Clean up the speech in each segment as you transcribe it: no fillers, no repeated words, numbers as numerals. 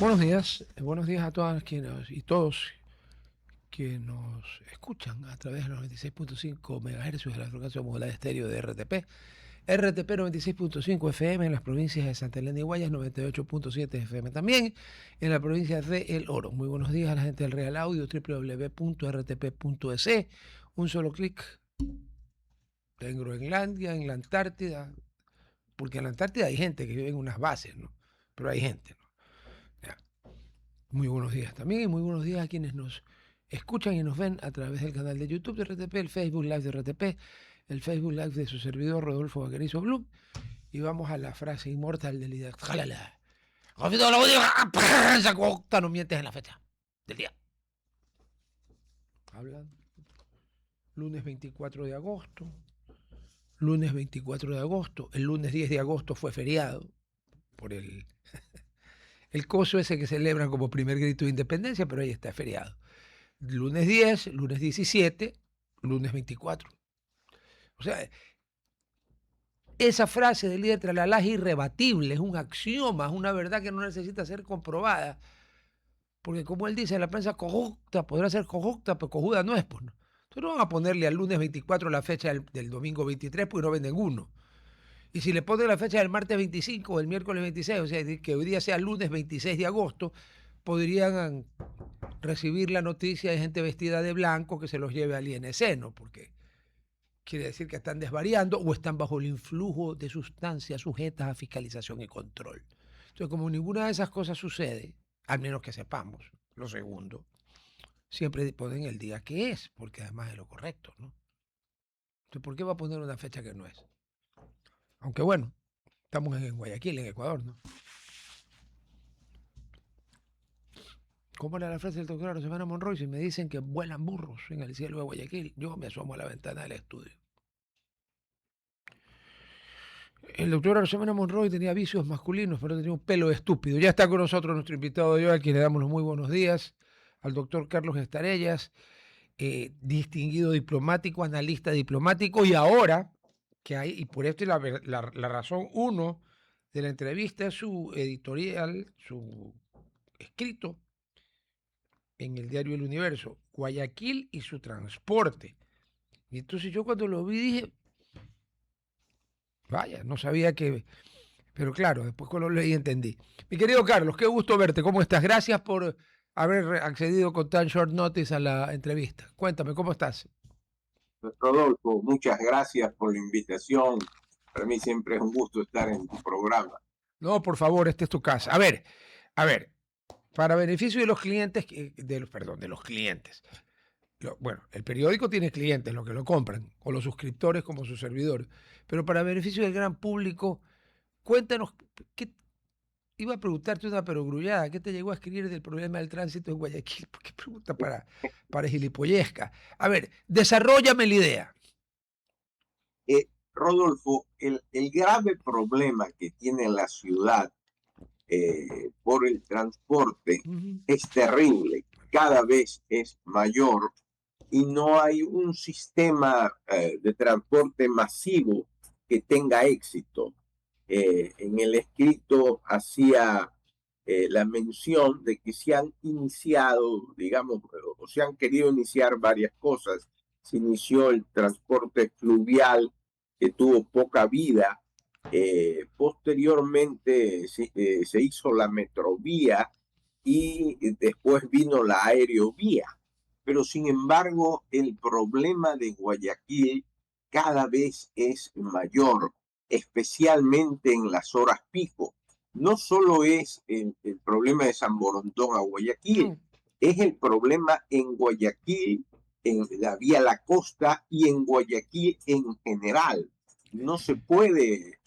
buenos días a todas quienes y todos que nos escuchan a través de los 96.5 MHz de la frecuencia modulada estéreo de RTP, RTP 96.5 FM en las provincias de Santa Elena y Guayas, 98.7 FM también en la provincia de El Oro. Muy buenos días a la gente del Real Audio, www.rtp.es. Un solo clic en Groenlandia, en la Antártida, porque en la Antártida hay gente que vive en unas bases, ¿no? Pero hay gente, ¿no? Ya. Muy buenos días también y muy buenos días a quienes nos escuchan y nos ven a través del canal de YouTube de RTP, el Facebook Live de RTP, el Facebook Live de su servidor Rodolfo Vaquerizo Blum. Y vamos a la frase inmortal del líder. ¡Jálala! No mientes en la fecha del día. Hablan. Lunes 24 de agosto. Lunes 24 de agosto. El lunes 10 de agosto fue feriado por el coso ese que celebran como primer grito de independencia, pero ahí está feriado. Lunes 10, lunes 17, lunes 24. O sea, esa frase del líder Tralalá es irrebatible, es un axioma, es una verdad que no necesita ser comprobada. Porque como él dice, la prensa corrupta podrá ser corrupta, pero cojuda no es. Pues, ¿no? Entonces no van a ponerle al lunes 24 la fecha del domingo 23, porque no venden uno. Y si le ponen la fecha del martes 25 o del miércoles 26, o sea, que hoy día sea lunes 26 de agosto, podrían recibir la noticia de gente vestida de blanco que se los lleve al INC, ¿no? Porque quiere decir que están desvariando o están bajo el influjo de sustancias sujetas a fiscalización y control. Entonces, como ninguna de esas cosas sucede, al menos que sepamos, lo segundo, siempre ponen el día que es, porque además es lo correcto, ¿no? Entonces, ¿por qué va a poner una fecha que no es? Aunque bueno, estamos en Guayaquil, en Ecuador, ¿no? ¿Cómo era la frase del doctor Rosemena Monroy? Si me dicen que vuelan burros en el cielo de Guayaquil, yo me asomo a la ventana del estudio. El doctor Rosemena Monroy tenía vicios masculinos, pero tenía un pelo estúpido. Ya está con nosotros nuestro invitado de hoy, a quien le damos los muy buenos días, al doctor Carlos Estarellas, distinguido diplomático, analista diplomático, y ahora, que hay, y por esto es la razón uno de la entrevista, es su editorial, su escrito en el diario El Universo, Guayaquil y su transporte. Y entonces yo cuando lo vi dije, vaya, no sabía que... Pero claro, después cuando lo leí entendí. Mi querido Carlos, qué gusto verte. ¿Cómo estás? Gracias por haber accedido con tan short notice a la entrevista. Cuéntame, ¿cómo estás? Rodolfo, muchas gracias por la invitación. Para mí siempre es un gusto estar en tu programa. No, por favor, esta es tu casa. A ver, para beneficio de los clientes, de los clientes. Bueno, el periódico tiene clientes, los que lo compran, o los suscriptores como su servidor. Pero para beneficio del gran público, cuéntanos, iba a preguntarte una perogrullada, ¿qué te llegó a escribir del problema del tránsito en Guayaquil? ¿Qué pregunta para gilipollesca? A ver, desarróllame la idea. Rodolfo, el grave problema que tiene la ciudad por el transporte es terrible, cada vez es mayor y no hay un sistema de transporte masivo que tenga éxito. En el escrito hacía la mención de que se han iniciado, digamos, o se han querido iniciar varias cosas. Se inició el transporte fluvial, que tuvo poca vida. Posteriormente se hizo la metrovía y después vino la aerovía. Pero sin embargo, el problema de Guayaquil cada vez es mayor, especialmente en las horas pico. No solo es el problema de San Borondón a Guayaquil, es el problema en Guayaquil, en la vía La Costa y en Guayaquil en general. No se puede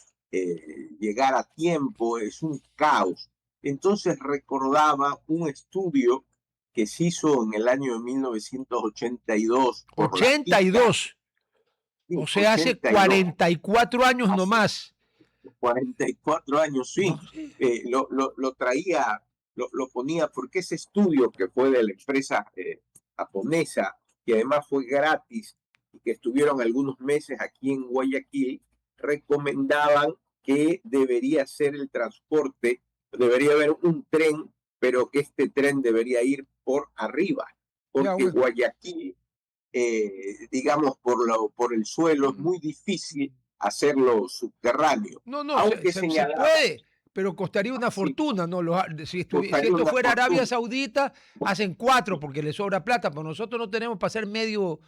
llegar a tiempo, es un caos. Entonces recordaba un estudio que se hizo en el año de 1982 por 82. La O sea, hace 82. 44 años nomás. 44 años, sí. Lo traía, lo ponía porque ese estudio que fue de la empresa japonesa, que además fue gratis y que estuvieron algunos meses aquí en Guayaquil, recomendaban que debería ser el transporte, debería haber un tren pero que este tren debería ir por arriba, porque Guayaquil, digamos, por el suelo es muy difícil hacerlo subterráneo. No, aunque se puede, pero costaría una fortuna. ¿No? Si esto fuera Arabia Saudita, hacen 4 porque les sobra plata, pero nosotros no tenemos para hacer medio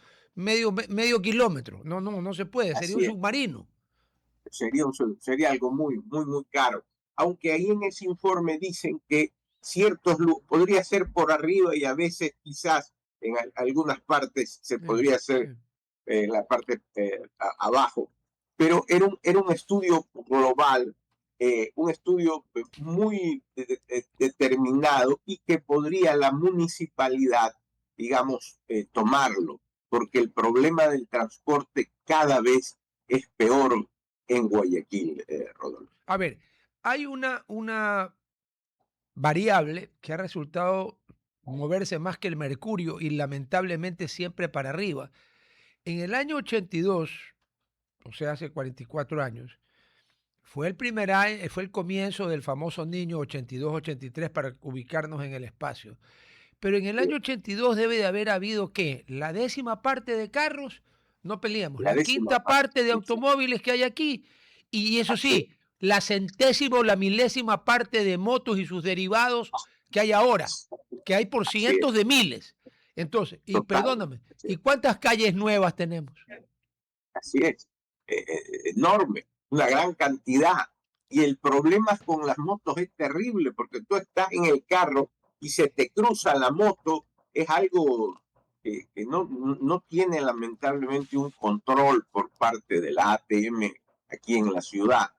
kilómetro. No se puede, sería un submarino. Sería algo muy caro. Aunque ahí en ese informe dicen que podría ser por arriba y a veces quizás en algunas partes se podría hacer en la parte abajo. Pero era un estudio global, un estudio muy determinado y que podría la municipalidad, digamos, tomarlo, porque el problema del transporte cada vez es peor en Guayaquil, Rodolfo. A ver, hay una variable que ha resultado moverse más que el mercurio y lamentablemente siempre para arriba. En el año 82, o sea, hace 44 años, fue el comienzo del famoso niño 82-83 para ubicarnos en el espacio. Pero en el año 82 debe de haber habido, ¿qué? La 10ª parte de carros, no peleamos, la 5ª parte de automóviles que hay aquí, y eso sí, la 100ª o la 1000ª parte de motos y sus derivados que hay ahora, que hay por cientos de miles. Entonces, y perdóname, ¿y cuántas calles nuevas tenemos? Así es, enorme, una gran cantidad. Y el problema con las motos es terrible, porque tú estás en el carro y se te cruza la moto, es algo que no tiene lamentablemente un control por parte de la ATM aquí en la ciudad.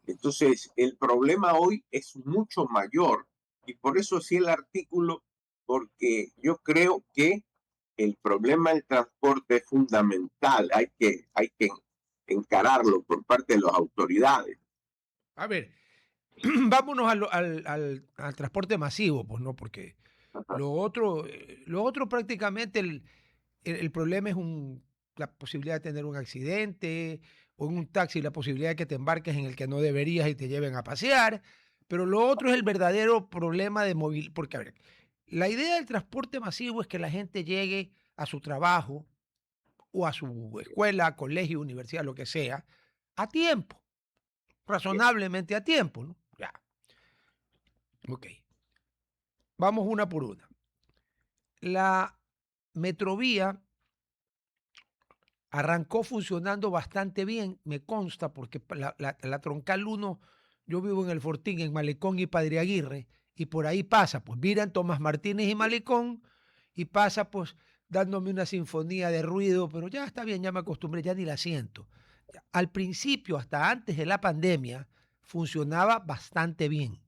Entonces, el problema hoy es mucho mayor y por eso sí el artículo, porque yo creo que el problema del transporte es fundamental, hay que encararlo por parte de las autoridades. A ver, vámonos al transporte masivo, pues no, porque lo otro prácticamente el problema es la posibilidad de tener un accidente, o en un taxi la posibilidad de que te embarques en el que no deberías y te lleven a pasear, pero lo otro es el verdadero problema de movilidad, porque a ver, la idea del transporte masivo es que la gente llegue a su trabajo o a su escuela, colegio, universidad, lo que sea, a tiempo, razonablemente a tiempo, ¿no? Ya. Ok. Vamos una por una. La Metrovía arrancó funcionando bastante bien, me consta, porque la Troncal 1, yo vivo en el Fortín, en Malecón y Padre Aguirre, y por ahí pasa, pues miran Tomás Martínez y Malecón, y pasa pues dándome una sinfonía de ruido, pero ya está bien, ya me acostumbré, ya ni la siento. Al principio, hasta antes de la pandemia, funcionaba bastante bien.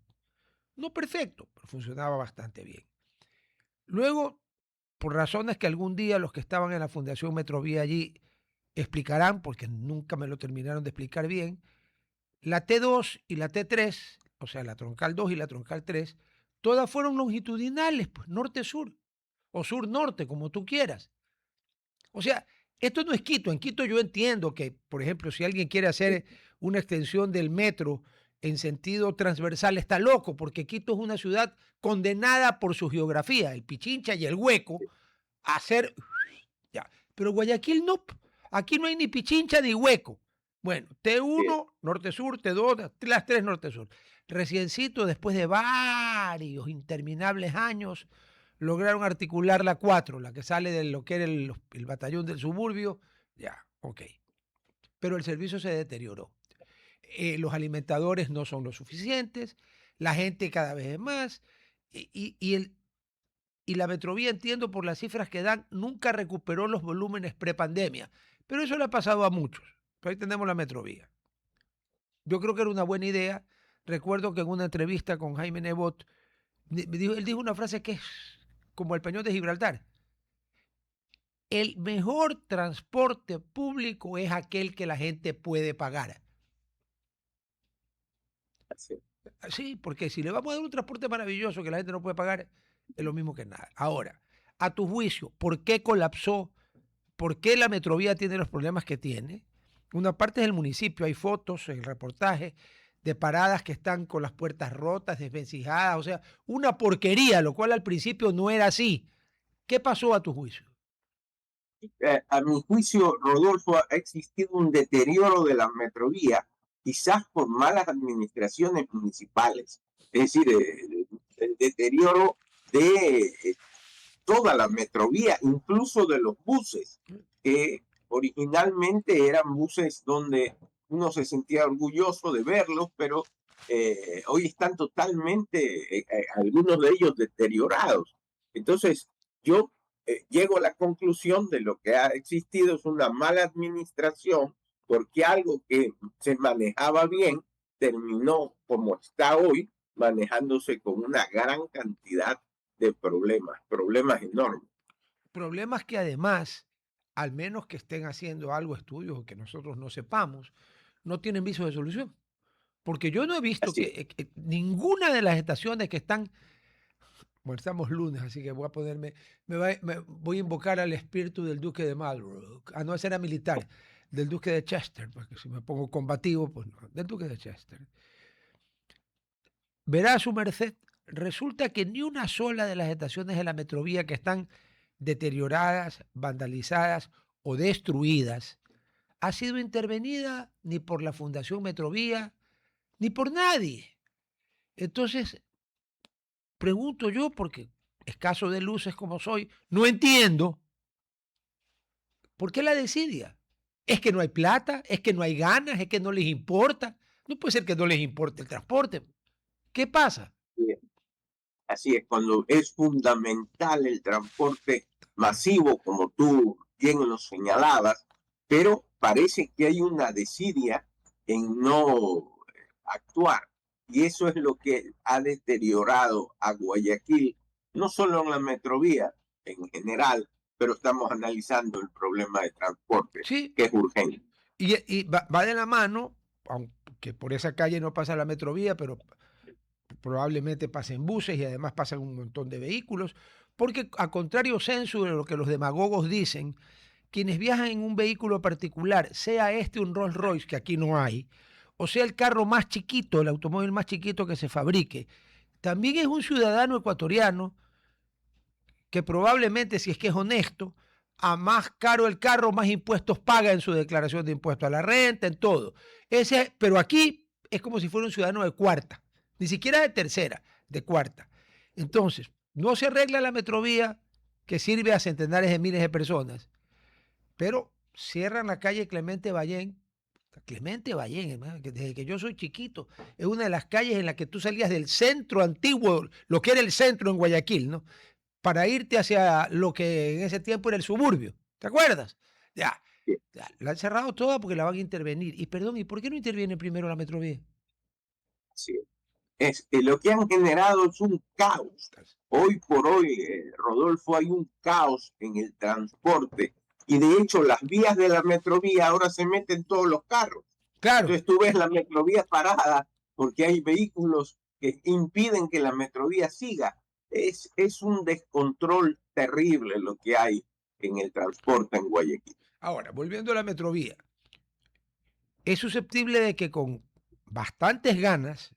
No perfecto, pero funcionaba bastante bien. Luego, por razones que algún día los que estaban en la Fundación Metrovía allí explicarán, porque nunca me lo terminaron de explicar bien, la T2 y la T3, o sea, la Troncal 2 y la Troncal 3, todas fueron longitudinales, pues norte-sur, o sur-norte, como tú quieras. O sea, esto no es Quito. En Quito yo entiendo que, por ejemplo, si alguien quiere hacer una extensión del metro en sentido transversal, está loco, porque Quito es una ciudad condenada por su geografía, el Pichincha y el Hueco, a hacer... Ya. Pero Guayaquil no, aquí no hay ni Pichincha ni Hueco. Bueno, T1, norte-sur, T2, las 3 norte-sur. Reciencito, después de varios interminables años, lograron articular la 4, la que sale de lo que era el batallón del suburbio. Ya, ok. Pero el servicio se deterioró. Los alimentadores no son lo suficientes, la gente cada vez es más, y la Metrovía, entiendo por las cifras que dan, nunca recuperó los volúmenes prepandemia. Pero eso le ha pasado a muchos. Pero ahí tenemos la Metrovía. Yo creo que era una buena idea. Recuerdo que en una entrevista con Jaime Nebot, él dijo una frase que es como el Peñón de Gibraltar. El mejor transporte público es aquel que la gente puede pagar. Sí, porque si le vamos a dar un transporte maravilloso que la gente no puede pagar, es lo mismo que nada. Ahora, a tu juicio, ¿por qué colapsó? ¿Por qué la Metrovía tiene los problemas que tiene? Una parte es el municipio, hay fotos, el reportaje de paradas que están con las puertas rotas, desvencijadas, o sea, una porquería, lo cual al principio no era así. ¿Qué pasó a tu juicio? A mi juicio, Rodolfo, ha existido un deterioro de la metrovía, quizás por malas administraciones municipales. Es decir, el deterioro de toda la metrovía, incluso de los buses, que originalmente eran buses donde uno se sentía orgulloso de verlos, pero hoy están totalmente, algunos de ellos deteriorados. Entonces, yo llego a la conclusión de lo que ha existido es una mala administración, porque algo que se manejaba bien terminó como está hoy, manejándose con una gran cantidad de problemas enormes. Problemas que además, al menos que estén haciendo algo, estudios o que nosotros no sepamos, no tienen viso de solución. Porque yo no he visto Así es. que ninguna de las estaciones que están, bueno, estamos lunes, así que voy a ponerme, voy a invocar al espíritu del duque de Marlborough, a no ser a militar, del duque de Chester, porque si me pongo combativo, pues no, del duque de Chester. Verá su merced, resulta que ni una sola de las estaciones de la Metrovía que están deterioradas, vandalizadas o destruidas ha sido intervenida ni por la Fundación Metrovía ni por nadie. Entonces, pregunto yo, porque escaso de luces como soy, no entiendo por qué la desidia. ¿Es que no hay plata? ¿Es que no hay ganas? ¿Es que no les importa? No puede ser que no les importe el transporte. ¿Qué pasa? Así es, cuando es fundamental el transporte masivo, como tú bien lo señalabas, pero parece que hay una desidia en no actuar. Y eso es lo que ha deteriorado a Guayaquil, no solo en la metrovía, en general, pero estamos analizando el problema de transporte, Sí, que es urgente. y va de la mano, aunque por esa calle no pasa la Metrovía, pero probablemente pasen buses y además pasan un montón de vehículos, porque a contrario censo de lo que los demagogos dicen, quienes viajan en un vehículo particular, sea este un Rolls Royce, que aquí no hay, o sea el carro más chiquito, el automóvil más chiquito que se fabrique, también es un ciudadano ecuatoriano que probablemente, si es que es honesto, a más caro el carro, más impuestos paga en su declaración de impuesto a la renta, en todo. Pero aquí es como si fuera un ciudadano de cuarta, ni siquiera de tercera, de cuarta. Entonces, no se arregla la metrovía que sirve a centenares de miles de personas, pero cierran la calle Clemente Ballén. Clemente Ballén, hermano, que desde que yo soy chiquito, es una de las calles en las que tú salías del centro antiguo, lo que era el centro en Guayaquil, ¿no? Para irte hacia lo que en ese tiempo era el suburbio. ¿Te acuerdas? Ya, ya, la han cerrado toda porque la van a intervenir. Y perdón, ¿y por qué no interviene primero la Metrovía? Así lo que han generado es un caos. Hoy por hoy, Rodolfo, hay un caos en el transporte y de hecho las vías de la metrovía ahora se meten todos los carros. Claro. Entonces tú ves la metrovía parada porque hay vehículos que impiden que la metrovía siga. Es un descontrol terrible lo que hay en el transporte en Guayaquil. Ahora, volviendo a la Metrovía, es susceptible de que con bastantes ganas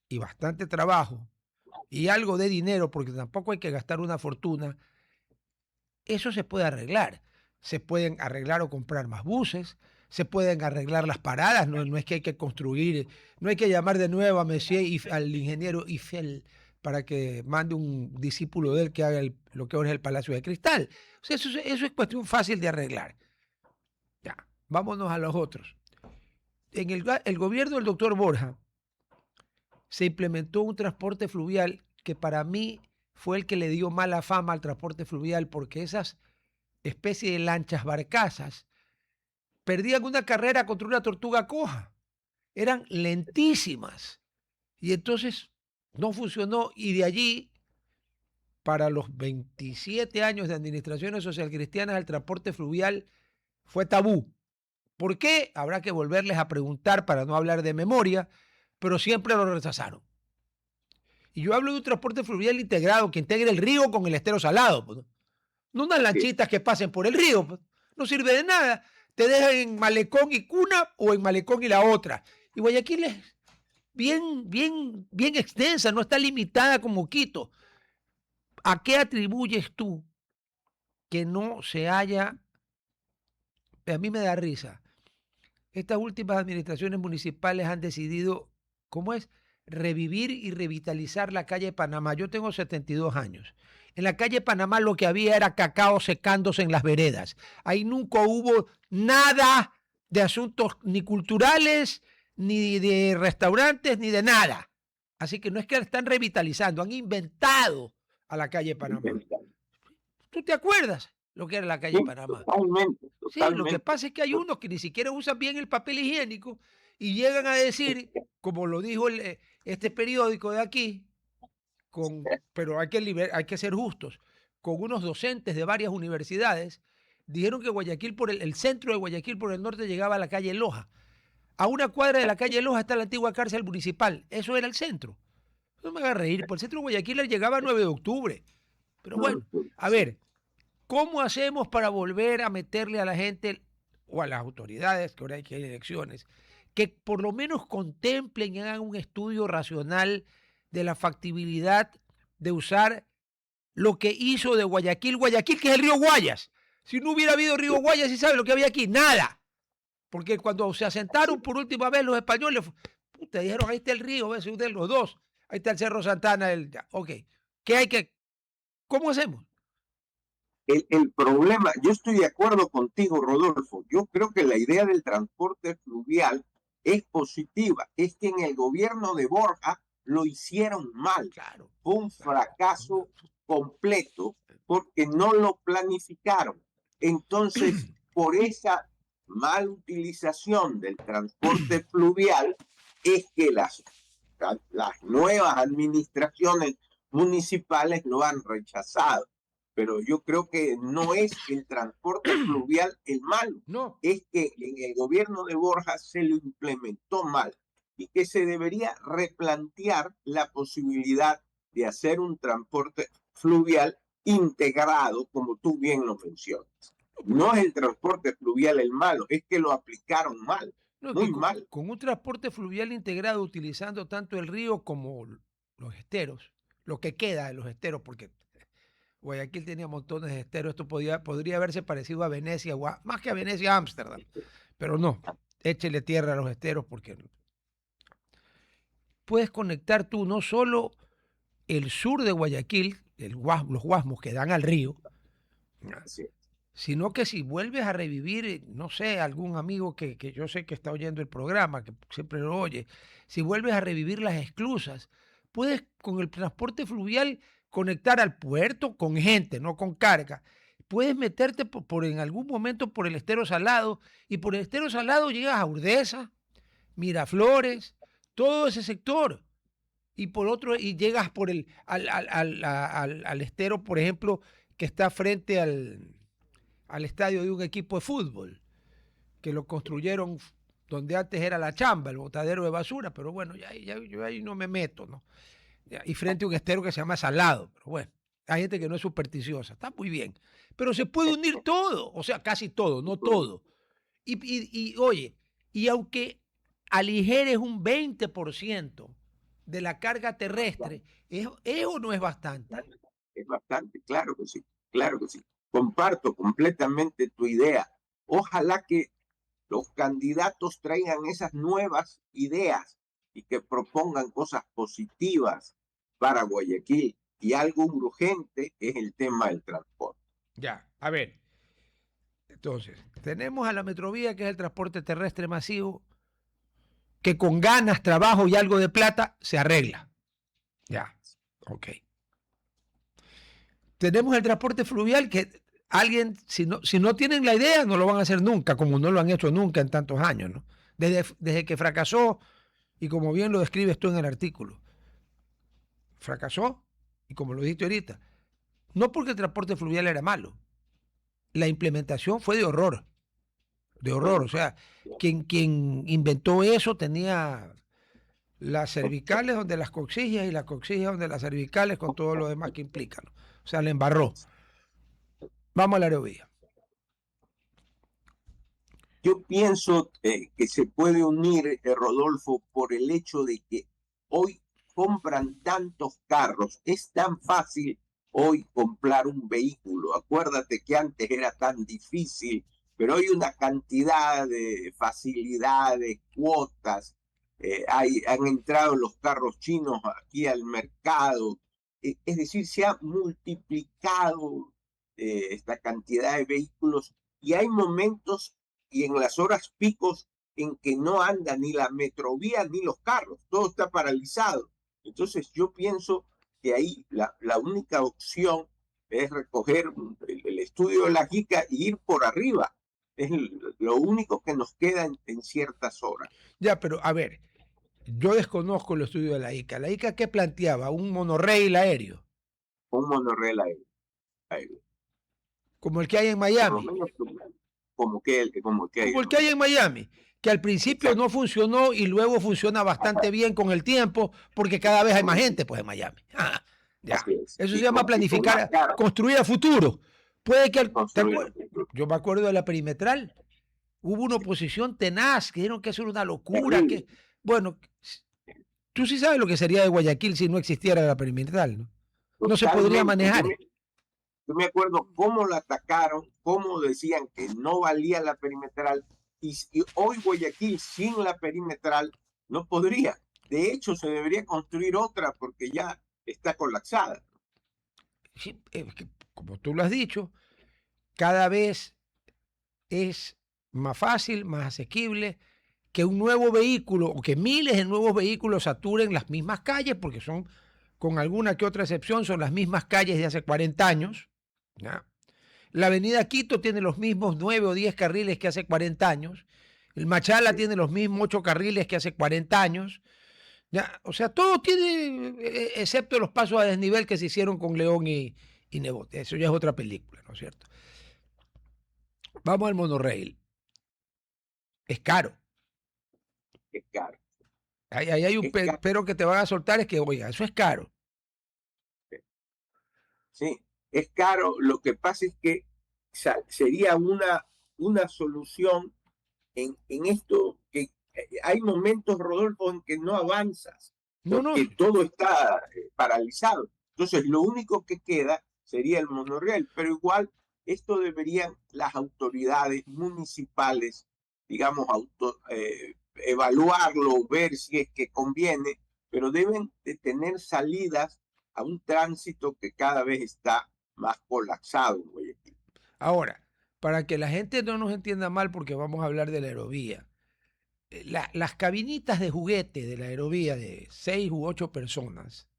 y bastante trabajo y algo de dinero, porque tampoco hay que gastar una fortuna, eso se puede arreglar. Se pueden arreglar o comprar más buses, se pueden arreglar las paradas, no es que hay que construir, no hay que llamar de nuevo a Messier al ingeniero Eiffel para que mande un discípulo de él que haga lo que ahora es el Palacio de Cristal. O sea, eso es cuestión fácil de arreglar. Ya, vámonos a los otros. En el gobierno del doctor Borja se implementó un transporte fluvial que para mí fue el que le dio mala fama al transporte fluvial porque esas especie de lanchas barcazas perdían una carrera contra una tortuga coja. Eran lentísimas. Y entonces no funcionó y de allí, para los 27 años de administraciones socialcristianas, el transporte fluvial fue tabú. ¿Por qué? Habrá que volverles a preguntar para no hablar de memoria, pero siempre lo rechazaron. Y yo hablo de un transporte fluvial integrado que integre el río con el estero salado. Pues, no unas lanchitas que pasen por el río, pues, no sirve de nada. Te dejan en Malecón y Cuna o en Malecón y la otra. Y Guayaquil es bien extensa, no está limitada como Quito. ¿A qué atribuyes tú que no se haya? A mí me da risa. Estas últimas administraciones municipales han decidido, ¿cómo es? Revivir y revitalizar la calle Panamá. Yo tengo 72 años. En la calle Panamá lo que había era cacao secándose en las veredas. Ahí nunca hubo nada de asuntos ni culturales, ni de restaurantes, ni de nada. Así que no es que la están revitalizando, han inventado a la calle Panamá. ¿Tú te acuerdas lo que era la calle Sí, Panamá? totalmente, Sí, lo que totalmente. pasa es que hay unos que ni siquiera usan bien el papel higiénico y llegan a decir, como lo dijo este periódico de aquí, pero hay que ser justos, con unos docentes de varias universidades, dijeron que Guayaquil, el centro de Guayaquil por el norte llegaba a la calle Loja. A una cuadra de la calle Loja está la antigua cárcel municipal. Eso era el centro. No me hagas reír, por el centro de Guayaquil llegaba a 9 de octubre. Pero bueno, a ver, ¿cómo hacemos para volver a meterle a la gente o a las autoridades, que ahora hay que hay elecciones, que por lo menos contemplen y hagan un estudio racional de la factibilidad de usar lo que hizo de Guayaquil, que es el río Guayas? Si no hubiera habido río Guayas, ¿sí sabe lo que había aquí? Nada. Porque cuando se asentaron por última vez los españoles, te dijeron, ahí está el río, ves ustedes los dos, ahí está el Cerro Santana, ok. ¿Cómo hacemos? El problema, yo estoy de acuerdo contigo, Rodolfo. Yo creo que la idea del transporte fluvial es positiva. Es que en el gobierno de Borja lo hicieron mal. Claro. Fue un fracaso completo porque no lo planificaron. Entonces, por esa mal utilización del transporte fluvial, es que las nuevas administraciones municipales lo han rechazado. Pero yo creo que no es el transporte fluvial el malo, no, es que en el gobierno de Borja se lo implementó mal y que se debería replantear la posibilidad de hacer un transporte fluvial integrado, como tú bien lo mencionas. No es el transporte fluvial el malo, es que lo aplicaron mal, no, muy mal. Con un transporte fluvial integrado utilizando tanto el río como los esteros, lo que queda de los esteros, porque Guayaquil tenía montones de esteros, esto podría haberse parecido a Venecia, más que a Venecia, a Ámsterdam, pero no, échele tierra a los esteros porque puedes conectar tú no solo el sur de Guayaquil, los guasmos que dan al río, Sí. sino que si vuelves a revivir, no sé, algún amigo que yo sé que está oyendo el programa, que siempre lo oye, si vuelves a revivir las esclusas, puedes con el transporte fluvial conectar al puerto con gente, no con carga. Puedes meterte en algún momento por el Estero Salado y por el Estero Salado llegas a Urdesa, Miraflores, todo ese sector. Y por otro, y llegas por al estero, por ejemplo, que está frente al estadio de un equipo de fútbol, que lo construyeron donde antes era la chamba, el botadero de basura, pero bueno, yo ahí no me meto, ¿no? Y frente a un estero que se llama Salado, pero bueno, hay gente que no es supersticiosa, está muy bien, pero se puede unir todo, o sea, casi todo, no todo. Oye, y aunque aligeres un 20% de la carga terrestre, ¿es o no es bastante? Es bastante, claro que sí, claro que sí. Comparto completamente tu idea. Ojalá que los candidatos traigan esas nuevas ideas y que propongan cosas positivas para Guayaquil. Y algo urgente es el tema del transporte. Ya, a ver. Entonces, tenemos a la Metrovía, que es el transporte terrestre masivo, que con ganas, trabajo y algo de plata se arregla. Ya, ok. Tenemos el transporte fluvial que alguien, si no tienen la idea, no lo van a hacer nunca, como no lo han hecho nunca en tantos años, ¿no? Desde que fracasó, y como bien lo describes tú en el artículo, fracasó, y como lo dijiste ahorita, no porque el transporte fluvial era malo, la implementación fue de horror, o sea, quien inventó eso tenía las cervicales donde las coxillas y las coxillas donde las cervicales con todo lo demás que implican, ¿no? O sea, le embarró. Vamos a la aerovía. Yo pienso que se puede unir, Rodolfo, por el hecho de que hoy compran tantos carros, es tan fácil hoy comprar un vehículo. Acuérdate que antes era tan difícil, pero hay una cantidad de facilidades, cuotas, han entrado los carros chinos aquí al mercado, es decir, se ha multiplicado esta cantidad de vehículos y hay momentos y en las horas picos en que no anda ni la metrovía ni los carros, todo está paralizado. Entonces yo pienso que ahí la única opción es recoger el estudio de la JICA y ir por arriba. Es lo único que nos queda en ciertas horas. Ya, pero a ver, yo desconozco el estudio de la ICA. ¿La ICA qué planteaba? ¿Un monorraíl aéreo? Un monorriel aéreo. Como el que hay en Por lo Miami. menos como que hay. Como el que hay en Miami, que al principio Exacto. no funcionó y luego funciona bastante bien con el tiempo, porque cada vez hay más gente pues en Miami. Ah, ya. Así es. Eso Y se llama más planificar, caro. construir a futuro. Puede que Construir a futuro. yo me acuerdo de la perimetral. Hubo una oposición tenaz, que dijeron que eso era una locura. Terrible. Bueno, tú sí sabes lo que sería de Guayaquil si no existiera la perimetral, ¿no? No se podría Totalmente. manejar. Yo me acuerdo cómo la atacaron, cómo decían que no valía la perimetral, y hoy Guayaquil sin la perimetral no podría. De hecho, se debería construir otra porque ya está colapsada. Sí, como tú lo has dicho, cada vez es más fácil, más asequible que un nuevo vehículo o que miles de nuevos vehículos saturen las mismas calles, porque son, con alguna que otra excepción, son las mismas calles de hace 40 años. ¿Ya? La avenida Quito tiene los mismos 9 o 10 carriles que hace 40 años. El Machala tiene los mismos 8 carriles que hace 40 años. ¿Ya? O sea, todo tiene, excepto los pasos a desnivel que se hicieron con León y Nebote. Eso ya es otra película, ¿no es cierto? Vamos al monorraíl. Es caro. Es caro. Ahí hay un pero que te van a soltar, es que, oiga, eso es caro. Sí, es caro. Lo que pasa es que sería una solución en esto que hay momentos, Rodolfo, en que no avanzas, porque todo está paralizado. Entonces, lo único que queda sería el monorriel, pero igual esto deberían las autoridades municipales, digamos, evaluarlo, ver si es que conviene, pero deben de tener salidas a un tránsito que cada vez está más colapsado en Guayaquil. Ahora, para que la gente no nos entienda mal, porque vamos a hablar de la aerovía, las cabinitas de juguete de la aerovía de 6 u 8 personas,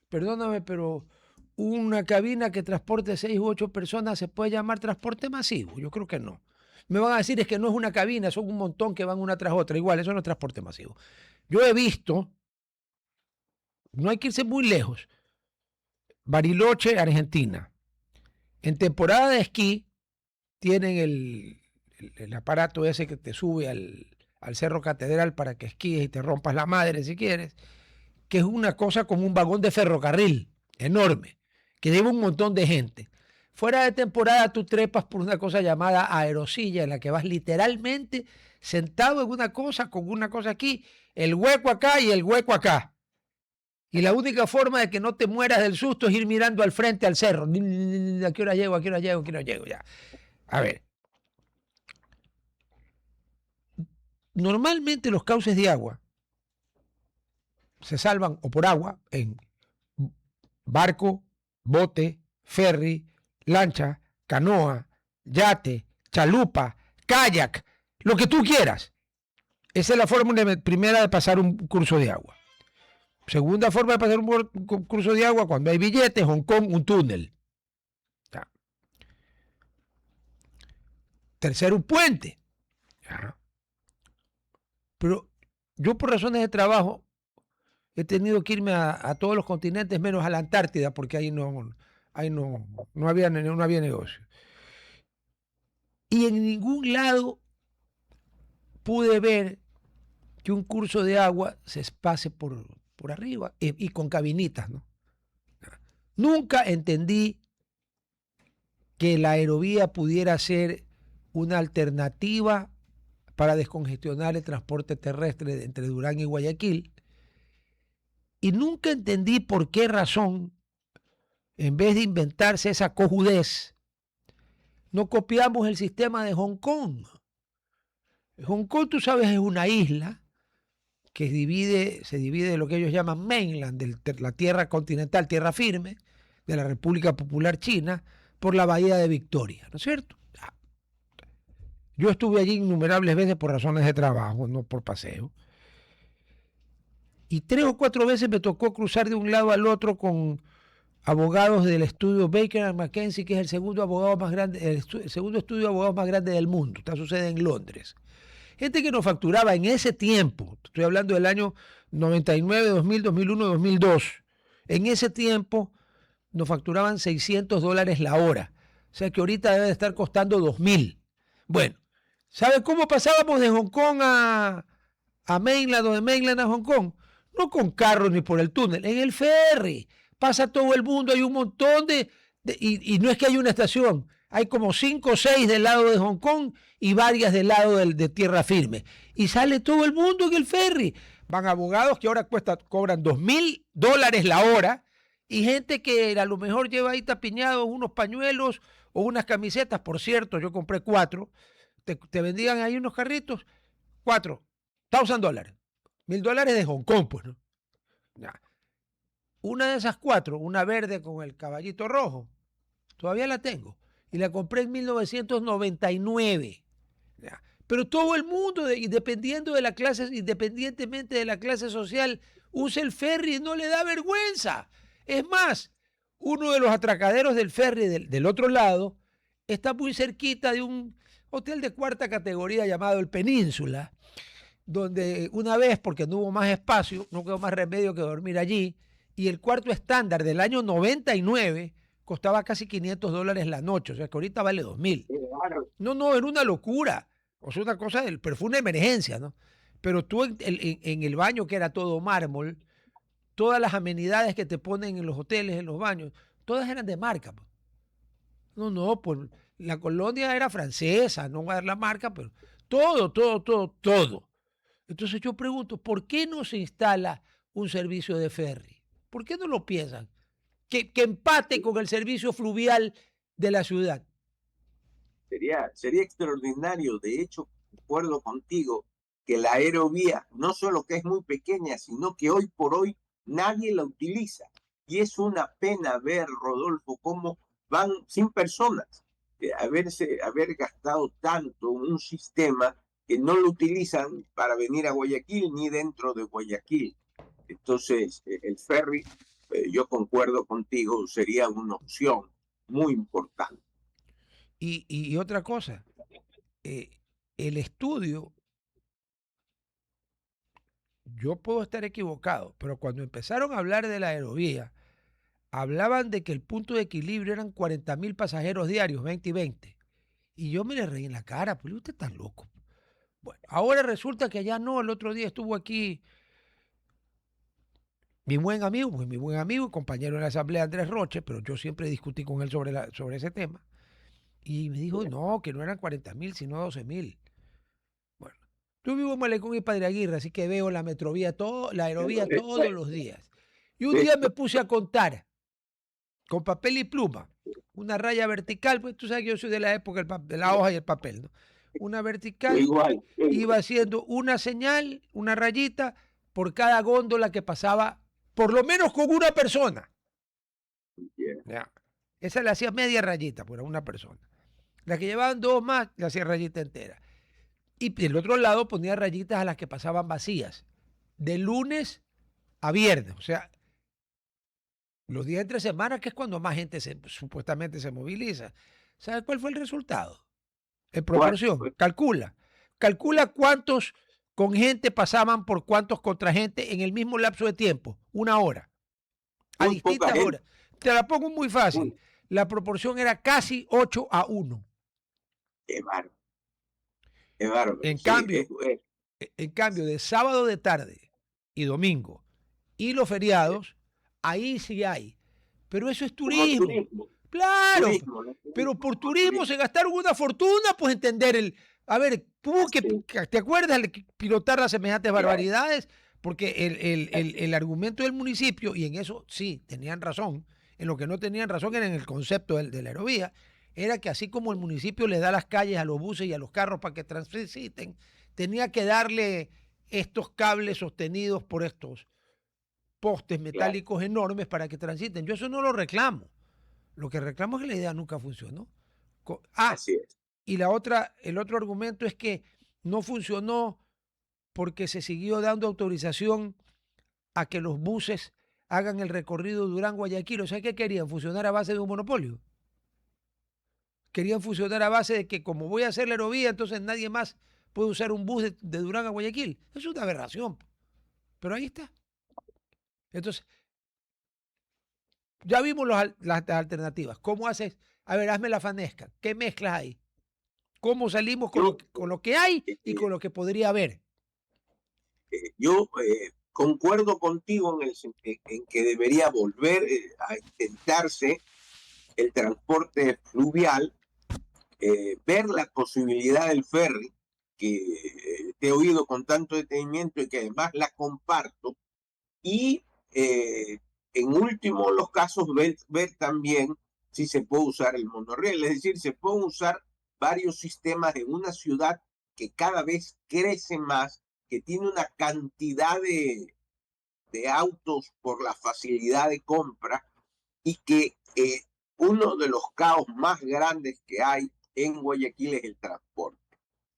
perdóname, pero una cabina que transporte 6 u 8 personas se puede llamar transporte masivo. Yo creo que no. Me van a decir es que no es una cabina, son un montón que van una tras otra. Igual, eso no es transporte masivo. Yo he visto, no hay que irse muy lejos, Bariloche, Argentina. En temporada de esquí tienen el aparato ese que te sube al Cerro Catedral para que esquíes y te rompas la madre si quieres, que es una cosa como un vagón de ferrocarril enorme, que lleva un montón de gente. Fuera de temporada tú trepas por una cosa llamada aerosilla, en la que vas literalmente sentado en una cosa, con una cosa aquí, el hueco acá y el hueco acá. Y la única forma de que no te mueras del susto es ir mirando al frente al cerro. ¿A qué hora llego? ¿A qué hora llego? ¿A qué hora llego? Ya. A ver. Normalmente los cauces de agua se salvan o por agua en barco, bote, ferry, lancha, canoa, yate, chalupa, kayak, lo que tú quieras. Esa es la forma primera de pasar un curso de agua. Segunda forma de pasar un curso de agua, cuando hay billetes, Hong Kong, un túnel. Ya. Tercero, un puente. Ya. Pero yo por razones de trabajo he tenido que irme a todos los continentes menos a la Antártida porque ahí no había negocio. Y en ningún lado pude ver que un curso de agua se pase por arriba y con cabinitas, ¿no? Nunca entendí que la aerovía pudiera ser una alternativa para descongestionar el transporte terrestre entre Durán y Guayaquil, Y nunca entendí por qué razón, en vez de inventarse esa cojudez, no copiamos el sistema de Hong Kong. Hong Kong, tú sabes, es una isla que se divide de lo que ellos llaman mainland, de la tierra continental, tierra firme, de la República Popular China, por la bahía de Victoria, ¿no es cierto? Yo estuve allí innumerables veces por razones de trabajo, no por paseo. Y 3 o 4 veces me tocó cruzar de un lado al otro con abogados del estudio Baker & McKenzie, que es el segundo abogado más grande, el segundo estudio de abogados más grande del mundo. Está sucede en Londres. Gente que nos facturaba en ese tiempo, estoy hablando del año 99, 2000, 2001, 2002. En ese tiempo nos facturaban $600 la hora. O sea que ahorita debe de estar costando 2.000. Bueno, ¿sabe cómo pasábamos de Hong Kong a Mainland o de Mainland a Hong Kong? No con carros ni por el túnel, en el ferry. Pasa todo el mundo, hay un montón y no es que haya una estación, hay como 5 o 6 del lado de Hong Kong y varias del lado de tierra firme. Y sale todo el mundo en el ferry. Van abogados que ahora cobran $2.000 la hora y gente que a lo mejor lleva ahí tapiñados unos pañuelos o unas camisetas. Por cierto, yo compré 4. Te vendían ahí unos carritos, $4,000. $1.000 de Hong Kong, pues, ¿no? Ya. Una de esas 4, una verde con el caballito rojo, todavía la tengo. Y la compré en 1999. Ya. Pero todo el mundo, independientemente de la clase social, usa el ferry y no le da vergüenza. Es más, uno de los atracaderos del ferry del otro lado está muy cerquita de un hotel de 4ª categoría llamado el Península, donde una vez, porque no hubo más espacio, no quedó más remedio que dormir allí, y el cuarto estándar del año 99 costaba casi $500 la noche, o sea que ahorita vale 2.000. No, era una locura, o sea, una cosa, pero fue una emergencia, ¿no? Pero tú en el baño, que era todo mármol, todas las amenidades que te ponen en los hoteles, en los baños, todas eran de marca. No, pues la colonia era francesa, no voy a dar la marca, pero todo. Entonces yo pregunto, ¿por qué no se instala un servicio de ferry? ¿Por qué no lo piensan? Que empate con el servicio fluvial de la ciudad. Sería extraordinario. De hecho, acuerdo contigo que la aerovía no solo que es muy pequeña, sino que hoy por hoy nadie la utiliza. Y es una pena ver, Rodolfo, cómo van sin personas. Haber gastado tanto en un sistema que no lo utilizan para venir a Guayaquil ni dentro de Guayaquil. Entonces, el ferry, yo concuerdo contigo, sería una opción muy importante. Y otra cosa, el estudio, yo puedo estar equivocado, pero cuando empezaron a hablar de la aerovía, hablaban de que el punto de equilibrio eran 40.000 pasajeros diarios, 20 y 20. Y yo me le reí en la cara, pues usted está loco. Bueno, ahora resulta que ya no. El otro día estuvo aquí mi buen amigo y compañero en la asamblea, Andrés Roche, pero yo siempre discutí con él sobre ese tema. Y me dijo, no, que no eran 40.000, sino 12.000. Bueno, yo vivo en Malecón y Padre Aguirre, así que veo la metrovía, la aerovía todos los días. Y un día me puse a contar, con papel y pluma, una raya vertical, pues tú sabes que yo soy de la época de la hoja y el papel, ¿no? Una vertical, iba haciendo una señal, una rayita, por cada góndola que pasaba, por lo menos con una persona. Ya. Esa le hacía media rayita por una persona. Las que llevaban 2 más, le hacía rayita entera. Y del otro lado ponía rayitas a las que pasaban vacías. De lunes a viernes. O sea, los días entre semanas, que es cuando más gente supuestamente se moviliza. ¿Sabes cuál fue el resultado? En proporción. Calcula cuántos con gente pasaban por cuántos contra gente en el mismo lapso de tiempo. 1 hora. A distintas horas. Te la pongo muy fácil. La proporción era casi 8-1. Qué bárbaro. Qué bárbaro. En cambio, de sábado de tarde y domingo y los feriados, ahí sí hay. Pero eso es turismo. Claro. Pero por turismo se gastaron una fortuna, pues entender a ver, tuvo que, ¿te acuerdas de pilotar las semejantes barbaridades Porque el argumento del municipio, y en eso sí, tenían razón, en lo que no tenían razón era en el concepto de la aerovía, era que así como el municipio le da las calles a los buses y a los carros para que transiten, tenía que darle estos cables sostenidos por estos postes metálicos enormes para que transiten. Yo eso no lo reclamo. Lo que reclamo es que la idea nunca funcionó. Así es. Y el otro argumento es que no funcionó porque se siguió dando autorización a que los buses hagan el recorrido Durán-Guayaquil. O sea, ¿qué querían? ¿Funcionar a base de un monopolio? Querían funcionar a base de que como voy a hacer la aerovía, entonces nadie más puede usar un bus de Durán a Guayaquil. Es una aberración. Pero ahí está. Entonces, ya vimos las alternativas. ¿Cómo haces? A ver, hazme la fanesca. ¿Qué mezclas hay? ¿Cómo salimos con lo que hay y con lo que podría haber? Yo concuerdo contigo en que debería volver a intentarse el transporte fluvial, ver la posibilidad del ferry, que te he oído con tanto detenimiento y que además la comparto, y en último los casos ver también si se puede usar el monorriel, es decir, se pueden usar varios sistemas en una ciudad que cada vez crece más, que tiene una cantidad de autos por la facilidad de compra y que uno de los caos más grandes que hay en Guayaquil es el transporte.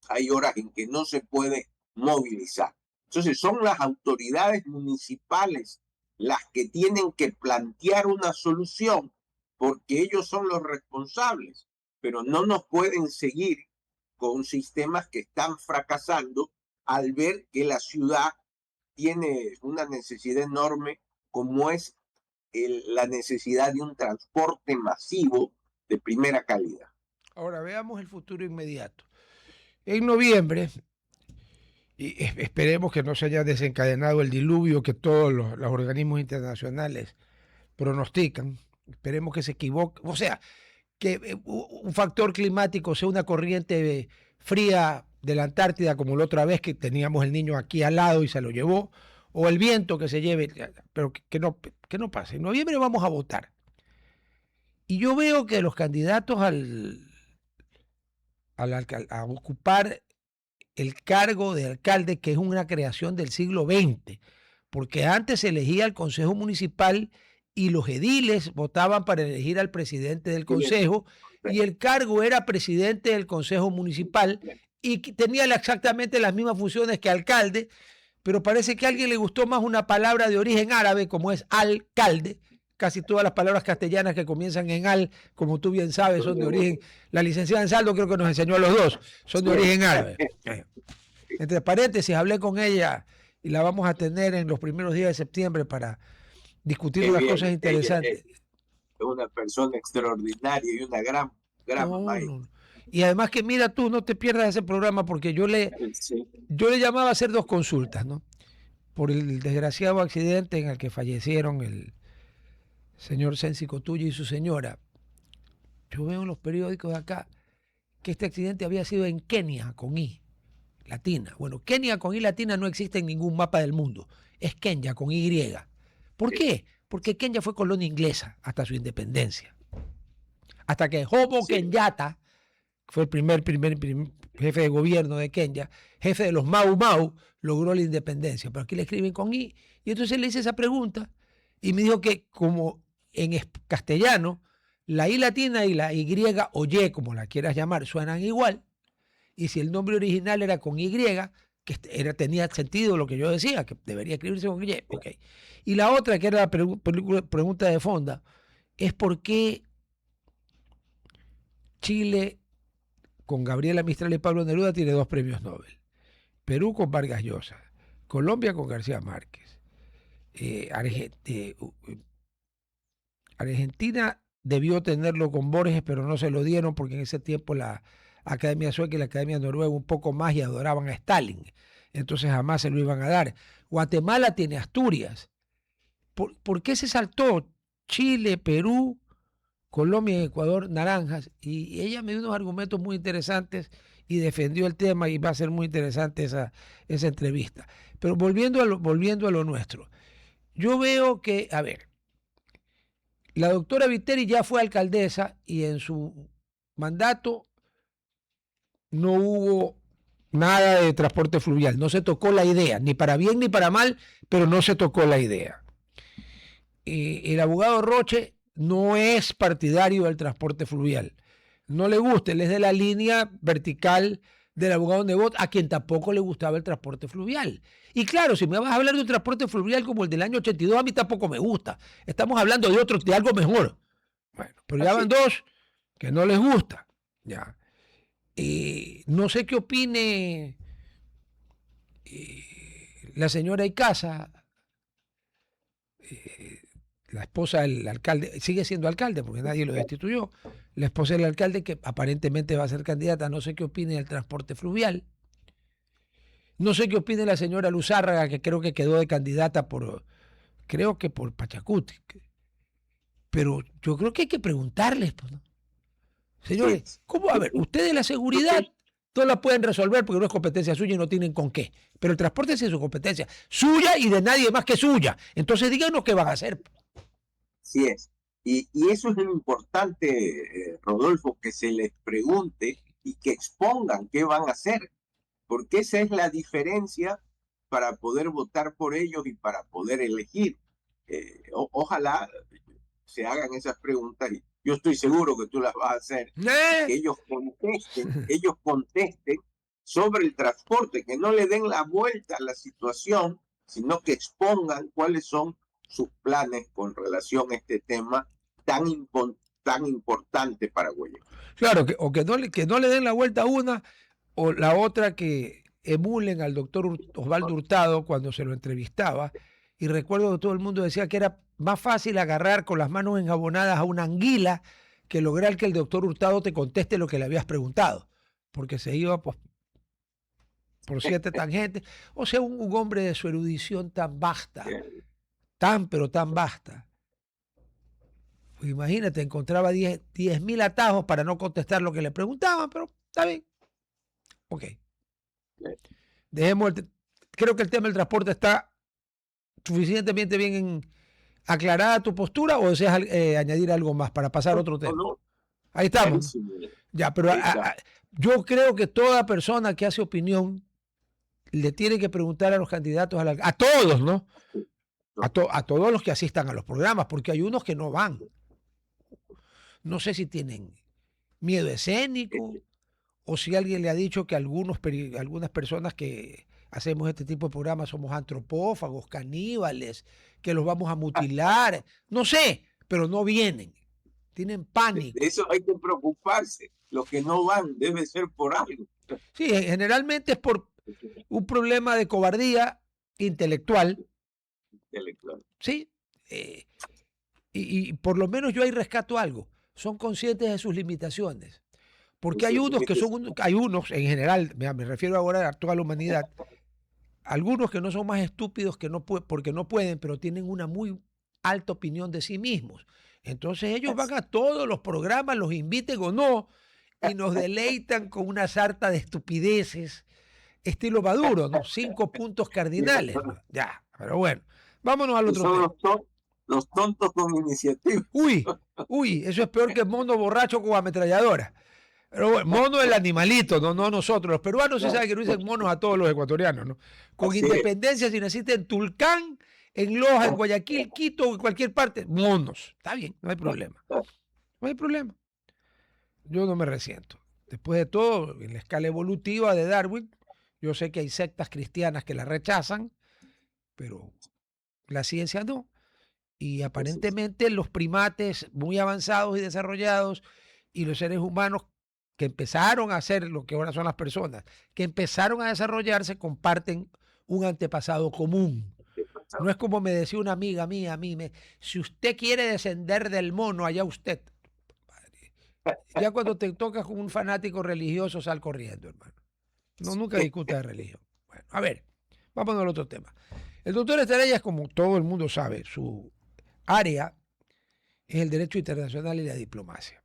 Hay horas en que no se puede movilizar. Entonces son las autoridades municipales las que tienen que plantear una solución porque ellos son los responsables, pero no nos pueden seguir con sistemas que están fracasando al ver que la ciudad tiene una necesidad enorme como es la necesidad de un transporte masivo de primera calidad. Ahora veamos el futuro inmediato. En noviembre, y esperemos que no se haya desencadenado el diluvio que todos los organismos internacionales pronostican, esperemos que se equivoque, o sea, que un factor climático sea una corriente fría de la Antártida, como la otra vez que teníamos el niño aquí al lado y se lo llevó, o el viento que se lleve, pero que no pase. En noviembre vamos a votar. Y yo veo que los candidatos a ocupar el cargo de alcalde, que es una creación del siglo XX, porque antes se elegía el consejo municipal y los ediles votaban para elegir al presidente del consejo, y el cargo era presidente del consejo municipal y tenía exactamente las mismas funciones que alcalde, pero parece que a alguien le gustó más una palabra de origen árabe como es alcalde. Casi todas las palabras castellanas que comienzan en al, como tú bien sabes, son de origen. La licenciada Ansaldo creo que nos enseñó a los dos, son de origen árabe. Entre paréntesis, hablé con ella y la vamos a tener en los primeros días de septiembre para discutir unas cosas interesantes. Es una persona extraordinaria y una gran maestra. No. Y además que mira tú, no te pierdas ese programa porque yo le llamaba a hacer 2 consultas, ¿no? Por el desgraciado accidente en el que fallecieron el señor Sensi Cotuyo y su señora. Yo veo en los periódicos de acá que este accidente había sido en Kenia, con I latina. Bueno, Kenia con I latina no existe en ningún mapa del mundo. Es Kenya con Y. ¿Por qué? Porque Kenia fue colonia inglesa hasta su independencia. Hasta que Jomo Kenyatta, que fue el primer jefe de gobierno de Kenia, jefe de los Mau Mau, logró la independencia. Pero aquí le escriben con I. Y entonces le hice esa pregunta y me dijo que como en castellano, la I latina y la Y o Y, como la quieras llamar, suenan igual. Y si el nombre original era con Y, que tenía sentido lo que yo decía, que debería escribirse con Y. Okay. Y la otra, que era la pregunta de fondo, es por qué Chile, con Gabriela Mistral y Pablo Neruda, tiene 2 premios Nobel. Perú con Vargas Llosa, Colombia con García Márquez. Argentina debió tenerlo con Borges, pero no se lo dieron porque en ese tiempo la Academia Sueca y la Academia Noruega un poco más y adoraban a Stalin. Entonces jamás se lo iban a dar. Guatemala tiene Asturias. ¿Por qué se saltó Chile, Perú, Colombia y Ecuador naranjas? Y ella me dio unos argumentos muy interesantes y defendió el tema y va a ser muy interesante esa entrevista. Pero volviendo a lo nuestro, yo veo que, a ver, la doctora Viteri ya fue alcaldesa y en su mandato no hubo nada de transporte fluvial, no se tocó la idea, ni para bien ni para mal, pero no se tocó la idea. El abogado Roche no es partidario del transporte fluvial, no le gusta, él es de la línea vertical del abogado Nebot, a quien tampoco le gustaba el transporte fluvial. Y claro, si me vas a hablar de un transporte fluvial como el del año 82, a mí tampoco me gusta. Estamos hablando de algo mejor. Bueno, pero ya van dos que no les gusta. Ya. No sé qué opine la señora Icaza, la esposa del alcalde, sigue siendo alcalde porque nadie lo destituyó, la esposa del alcalde que aparentemente va a ser candidata, no sé qué opine del transporte fluvial. No sé qué opine la señora Luzárraga, que creo que quedó de candidata creo que por Pachacuti. Pero yo creo que hay que preguntarles, pues, ¿no? Señores, ¿cómo? A ver, ustedes la seguridad no la pueden resolver porque no es competencia suya y no tienen con qué. Pero el transporte sí es su competencia, suya y de nadie más que suya. Entonces díganos qué van a hacer. Así es. Y eso es lo importante, Rodolfo, que se les pregunte y que expongan qué van a hacer, porque esa es la diferencia para poder votar por ellos y para poder elegir. Ojalá se hagan esas preguntas y yo estoy seguro que tú las vas a hacer, que ellos contesten sobre el transporte, que no le den la vuelta a la situación, sino que expongan cuáles son sus planes con relación a este tema tan importante para Guayaquil. Claro, que no le den la vuelta a una, o la otra que emulen al doctor Osvaldo Hurtado cuando se lo entrevistaba. Y recuerdo que todo el mundo decía que era más fácil agarrar con las manos enjabonadas a una anguila que lograr que el doctor Hurtado te conteste lo que le habías preguntado, porque se iba pues, por 7 tangentes. O sea, un hombre de su erudición tan vasta, pero tan vasta. Pues imagínate, encontraba 10.000 atajos para no contestar lo que le preguntaban, pero está bien. Ok. Creo que el tema del transporte está suficientemente bien aclarada tu postura, o deseas añadir algo más para pasar a otro tema. No. Ahí estamos. Ya, pero yo creo que toda persona que hace opinión le tiene que preguntar a los candidatos a todos, ¿no? A todos los que asistan a los programas, porque hay unos que no van. No sé si tienen miedo escénico o si alguien le ha dicho que algunas personas que hacemos este tipo de programas somos antropófagos, caníbales, que los vamos a mutilar. No sé, pero no vienen. Tienen pánico. De eso hay que preocuparse. Los que no van debe ser por algo. Sí, generalmente es por un problema de cobardía intelectual. Sí. Y por lo menos yo ahí rescato algo. Son conscientes de sus limitaciones. Porque hay unos que hay unos en general, me refiero ahora a toda la humanidad, algunos que no son más estúpidos que porque no pueden, pero tienen una muy alta opinión de sí mismos. Entonces ellos van a todos los programas, los inviten o no, y nos deleitan con una sarta de estupideces, estilo Maduro, ¿no? 5 puntos cardinales. Ya, pero bueno, vámonos al otro tema. Los tontos con iniciativa. Uy, eso es peor que mono borracho con ametralladora. Pero bueno, mono es el animalito, no nosotros. Los peruanos se sabe que no dicen monos a todos los ecuatorianos, ¿no? Con así independencia, si naciste en Tulcán, en Loja, en Guayaquil, Quito o en cualquier parte, monos. Está bien, no hay problema. No hay problema. Yo no me resiento. Después de todo, en la escala evolutiva de Darwin, yo sé que hay sectas cristianas que la rechazan, pero la ciencia no. Y aparentemente los primates muy avanzados y desarrollados y los seres humanos que empezaron a hacer lo que ahora son las personas, que empezaron a desarrollarse, comparten un antepasado común. No es como me decía una amiga mía a mí, si usted quiere descender del mono, allá usted. Ya cuando te tocas con un fanático religioso, sal corriendo, hermano. No, nunca discuta de religión. Bueno, a ver, vámonos al otro tema. El doctor Estrella, como todo el mundo sabe, su área es el derecho internacional y la diplomacia.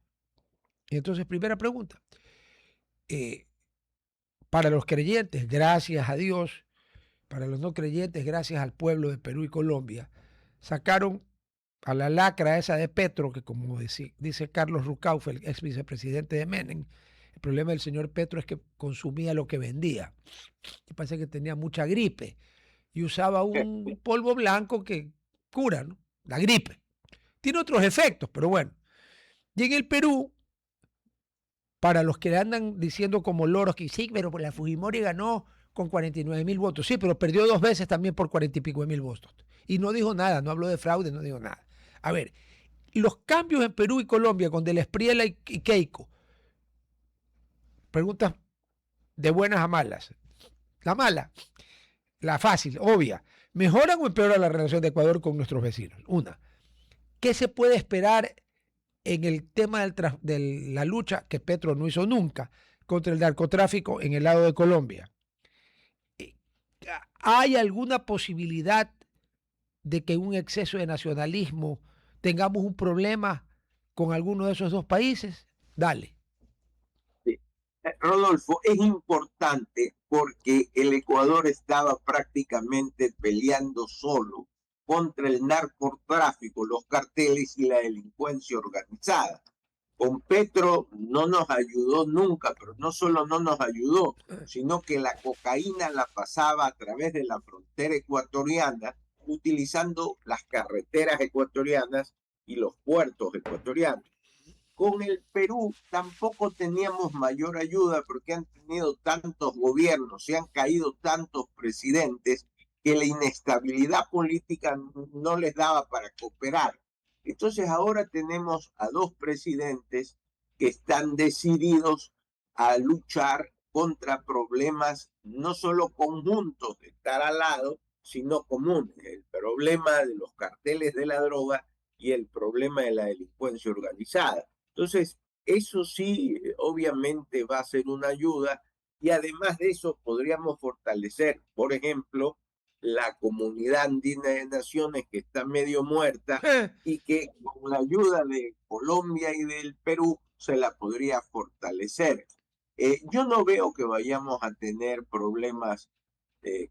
Y entonces, primera pregunta. Para los creyentes, gracias a Dios. Para los no creyentes, gracias al pueblo de Perú y Colombia, sacaron a la lacra esa de Petro, que como dice Carlos Rucauf, el ex vicepresidente de Menem, el problema del señor Petro es que consumía lo que vendía. Y parece que tenía mucha gripe y usaba un polvo blanco que cura, ¿no?, la gripe. Tiene otros efectos, pero bueno. Y en el Perú, para los que andan diciendo como loros que sí, pero la Fujimori ganó con 49.000 votos. Sí, pero perdió 2 veces también por 40 y pico de mil votos. Y no dijo nada, no habló de fraude, no dijo nada. A ver, los cambios en Perú y Colombia con Del Espriella y Keiko, preguntas de buenas a malas. La mala, la fácil, obvia. ¿Mejoran o empeoran la relación de Ecuador con nuestros vecinos? Una. ¿Qué se puede esperar en el tema de la lucha que Petro no hizo nunca contra el narcotráfico en el lado de Colombia? ¿Hay alguna posibilidad de que un exceso de nacionalismo tengamos un problema con alguno de esos dos países? Dale. Sí. Rodolfo, es importante porque el Ecuador estaba prácticamente peleando solo contra el narcotráfico, los carteles y la delincuencia organizada. Con Petro no nos ayudó nunca, pero no solo no nos ayudó, sino que la cocaína la pasaba a través de la frontera ecuatoriana, utilizando las carreteras ecuatorianas y los puertos ecuatorianos. Con el Perú tampoco teníamos mayor ayuda porque han tenido tantos gobiernos, se han caído tantos presidentes que la inestabilidad política no les daba para cooperar. Entonces ahora tenemos a 2 presidentes que están decididos a luchar contra problemas no solo conjuntos de estar al lado, sino comunes. El problema de los carteles de la droga y el problema de la delincuencia organizada. Entonces, eso sí, obviamente va a ser una ayuda y además de eso podríamos fortalecer, por ejemplo, la comunidad andina de naciones que está medio muerta y que con la ayuda de Colombia y del Perú se la podría fortalecer. Yo no veo que vayamos a tener problemas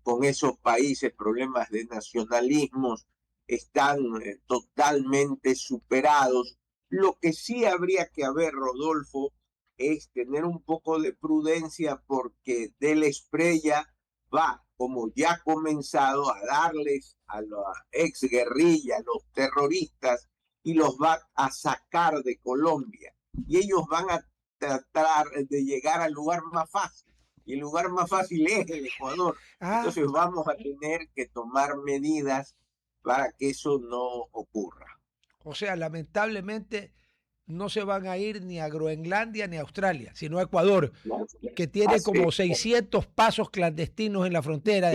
con esos países, problemas de nacionalismos, están totalmente superados. Lo que sí habría que haber, Rodolfo, es tener un poco de prudencia porque Del Espriella va, como ya ha comenzado, a darles a la exguerrilla, a los terroristas, y los va a sacar de Colombia. Y ellos van a tratar de llegar al lugar más fácil. Y el lugar más fácil es el Ecuador. Entonces vamos a tener que tomar medidas para que eso no ocurra. O sea, lamentablemente no se van a ir ni a Groenlandia ni a Australia, sino a Ecuador, que tiene como 600 pasos clandestinos en la frontera,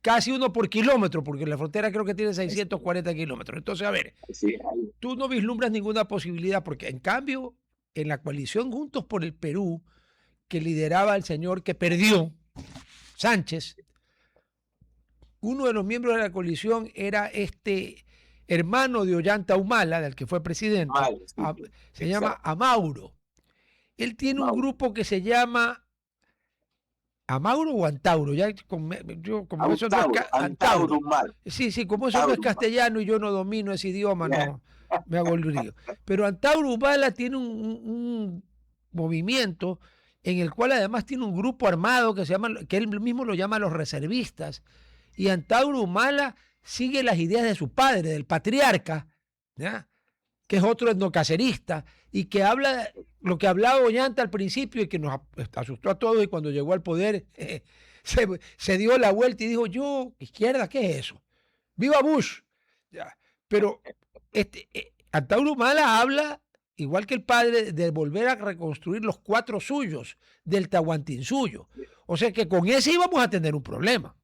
casi uno por kilómetro, porque la frontera creo que tiene 640 kilómetros. Entonces, a ver, tú no vislumbras ninguna posibilidad, porque en cambio, en la coalición Juntos por el Perú, que lideraba el señor que perdió, Sánchez, uno de los miembros de la coalición era hermano de Ollanta Humala, del que fue presidente, se llama Amauro. Él tiene un grupo que se llama Amauro o Antauro, ya como eso no es Antauro. Sí, como eso no es castellano y yo no domino ese idioma, no me hago el lío. Pero Antauro Humala tiene un movimiento en el cual además tiene un grupo armado que él mismo lo llama los reservistas. Y Antauro Humala sigue las ideas de su padre, del patriarca, ¿ya?, que es otro etnocacerista, y que habla lo que hablaba Ollanta al principio y que nos asustó a todos, y cuando llegó al poder se dio la vuelta y dijo, yo, izquierda, ¿qué es eso? ¡Viva Bush! ¿Ya? Pero Antauro Humala habla, igual que el padre, de volver a reconstruir los 4 suyos del Tahuantinsuyo. O sea que con ese íbamos a tener un problema.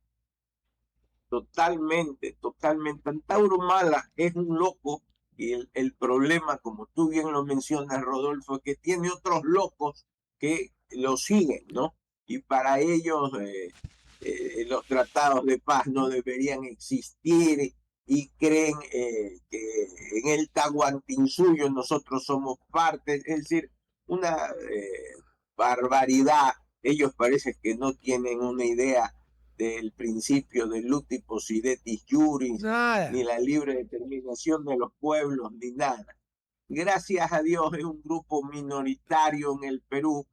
Totalmente. Antauro Humala es un loco y el problema, como tú bien lo mencionas, Rodolfo, es que tiene otros locos que lo siguen, ¿no? Y para ellos los tratados de paz no deberían existir y creen que en el Tahuantinsuyo nosotros somos parte, es decir, una barbaridad Ellos parece que no tienen una idea del principio de Luti Possidetis Juris, Nada. ni la libre determinación de los pueblos, ni nada. Gracias a Dios es un grupo minoritario en el Perú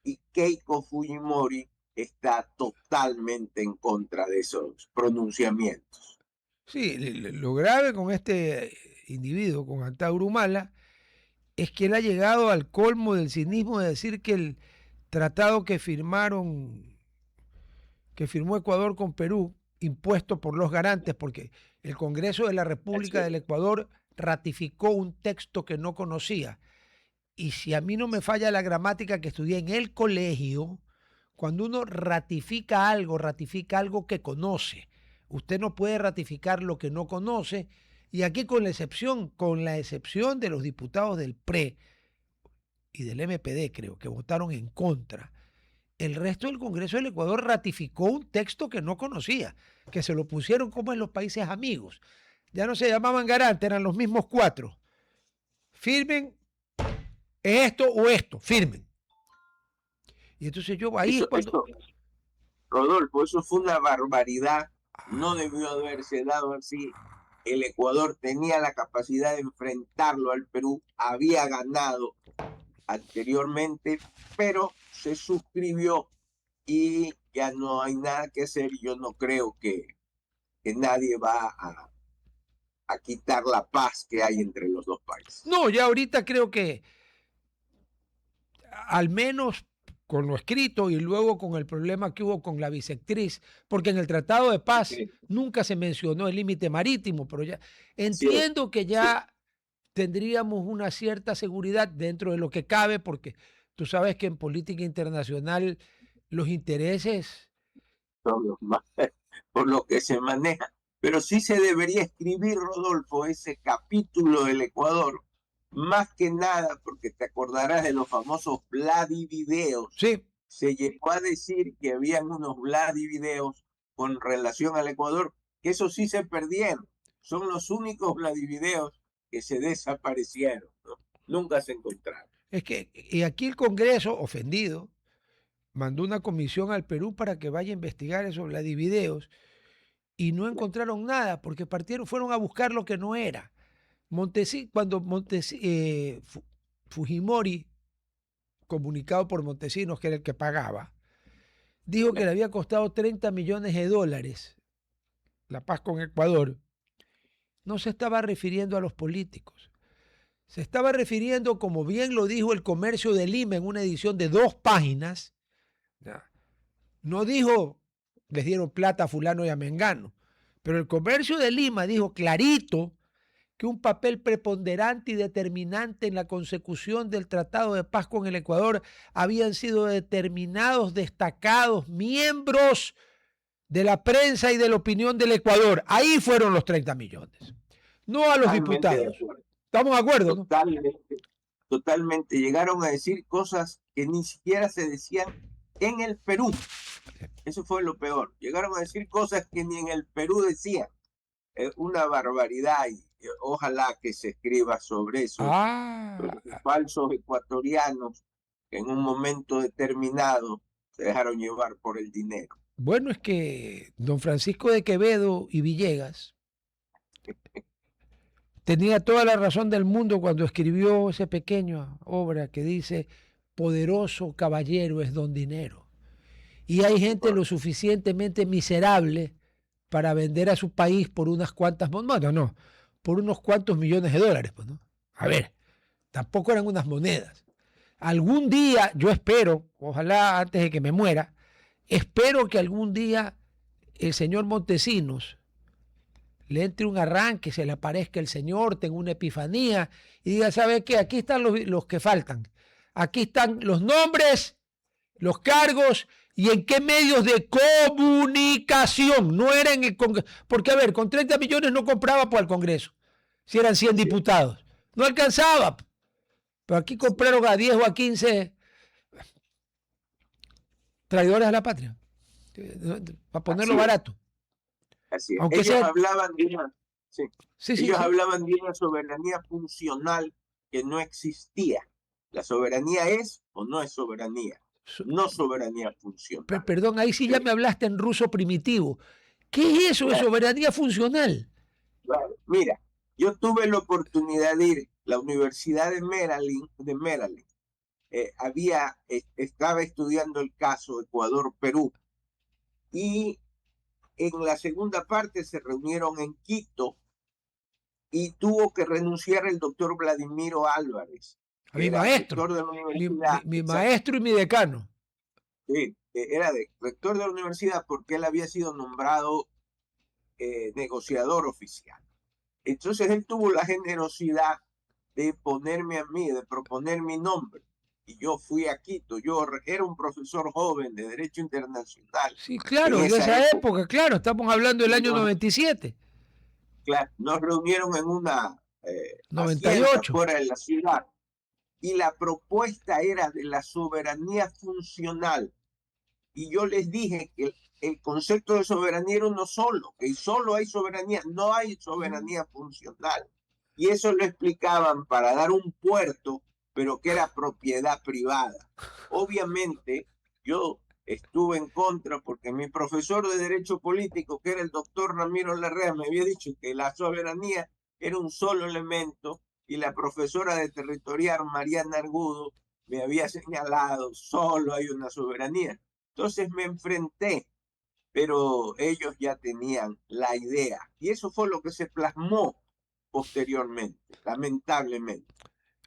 y Keiko Fujimori está totalmente en contra de esos pronunciamientos. Sí, lo grave con este individuo, con Antauro Humala, es que él ha llegado al colmo del cinismo de decir que el tratado que firmó Ecuador con Perú, impuesto por los garantes, porque el Congreso de la República del Ecuador ratificó un texto que no conocía. Y si a mí no me falla la gramática que estudié en el colegio, cuando uno ratifica algo que conoce. Usted no puede ratificar lo que no conoce. Y aquí con la excepción de los diputados del PRE y del MPD, creo, que votaron en contra, el resto del Congreso del Ecuador ratificó un texto que no conocía, que se lo pusieron como en los países amigos. Ya no se llamaban garantes, eran los mismos cuatro. Firmen esto o esto, firmen. Y entonces yo ahí Rodolfo, eso fue una barbaridad. No debió haberse dado así. El Ecuador tenía la capacidad de enfrentarlo al Perú, había ganado anteriormente, pero se suscribió y ya no hay nada que hacer. Yo no creo que nadie va a quitar la paz que hay entre los dos países. No, ya ahorita creo que al menos con lo escrito y luego con el problema que hubo con la bisectriz, porque en el Tratado de Paz nunca se mencionó el límite marítimo, pero ya entiendo que ya tendríamos una cierta seguridad dentro de lo que cabe, porque tú sabes que en política internacional los intereses son los más por lo que se maneja. Pero sí se debería escribir, Rodolfo, ese capítulo del Ecuador, más que nada porque te acordarás de los famosos Vladivideos. Sí. Se llegó a decir que habían unos Vladivideos con relación al Ecuador, que eso sí se perdieron. Son los únicos Vladivideos que se desaparecieron, ¿no? Nunca se encontraron. Es que y aquí el Congreso, ofendido, mandó una comisión al Perú para que vaya a investigar esos Vladivideos y no encontraron nada porque fueron a buscar lo que no era. Cuando Fujimori, comunicado por Montesinos, que era el que pagaba, dijo que le había costado $30 millones la paz con Ecuador, no se estaba refiriendo a los políticos. Se estaba refiriendo, como bien lo dijo el Comercio de Lima en una edición de 2 páginas, no dijo, les dieron plata a fulano y a mengano, pero el Comercio de Lima dijo clarito que un papel preponderante y determinante en la consecución del Tratado de Paz con el Ecuador habían sido determinados, destacados miembros de la prensa y de la opinión del Ecuador. Ahí fueron los 30 millones, no a los diputados. ¿Estamos de acuerdo? Totalmente. Llegaron a decir cosas que ni siquiera se decían en el Perú. Eso fue lo peor. Llegaron a decir cosas que ni en el Perú decían. Una barbaridad y ojalá que se escriba sobre eso. Sobre los falsos ecuatorianos que en un momento determinado se dejaron llevar por el dinero. Bueno, es que don Francisco de Quevedo y Villegas tenía toda la razón del mundo cuando escribió esa pequeña obra que dice: poderoso caballero es don dinero. Y hay gente lo suficientemente miserable para vender a su país por unas cuantas, por unos cuantos millones de dólares. Pues, ¿no? A ver, tampoco eran unas monedas. Algún día, yo espero, ojalá antes de que me muera, espero que algún día el señor Montesinos le entre un arranque, se le aparezca el Señor, tenga una epifanía y diga: ¿sabe qué? Aquí están los que faltan. Aquí están los nombres, los cargos y en qué medios de comunicación. No era en el Congreso. Porque, a ver, con 30 millones no compraba para el Congreso. Si eran 100 diputados. No alcanzaba. Pero aquí compraron a 10 o a 15 traidores a la patria. Para ponerlo barato. Así es. Ellos hablaban de hablaban de una soberanía funcional que no existía. ¿La soberanía es o no es soberanía? no soberanía funcional. Perdón, ahí sí ya me hablaste en ruso primitivo. ¿Qué es eso de soberanía funcional? Claro. Mira, yo tuve la oportunidad de ir a la Universidad de Maryland, estaba estudiando el caso Ecuador-Perú, y en la segunda parte se reunieron en Quito y tuvo que renunciar el doctor Vladimiro Álvarez, A que mi era maestro, rector de la universidad. mi maestro y mi decano. Sí, era rector de la universidad porque él había sido nombrado negociador oficial. Entonces él tuvo la generosidad de ponerme a mí, de proponer mi nombre. Y yo fui a Quito. Yo era un profesor joven de Derecho Internacional. Sí, claro, de esa época, claro. Estamos hablando del año 97. Claro, nos reunieron en una hacienda 98. fuera de la ciudad. Y la propuesta era de la soberanía funcional. Y yo les dije que el concepto de soberanía era uno solo, que solo hay soberanía, no hay soberanía funcional. Y eso lo explicaban para dar un puerto, pero que era propiedad privada. Obviamente, yo estuve en contra porque mi profesor de Derecho Político, que era el doctor Ramiro Larrea, me había dicho que la soberanía era un solo elemento, y la profesora de Territorial, Mariana Argudo, me había señalado, solo hay una soberanía. Entonces me enfrenté, pero ellos ya tenían la idea. Y eso fue lo que se plasmó posteriormente, lamentablemente.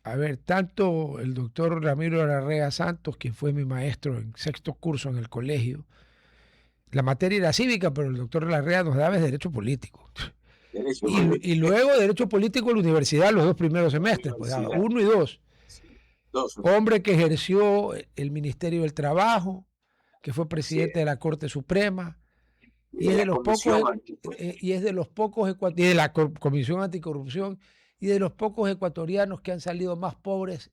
A ver, tanto el doctor Ramiro Larrea Santos, quien fue mi maestro en sexto curso en el colegio, la materia era cívica, pero el doctor Larrea nos daba derecho político. Y luego derecho político en la universidad, los 2 primeros semestres, pues, 1 y 2. Sí, hombre que ejerció el Ministerio del Trabajo, que fue presidente de la Corte Suprema, y es de los pocos y de la Comisión Anticorrupción, y de los pocos ecuatorianos que han salido más pobres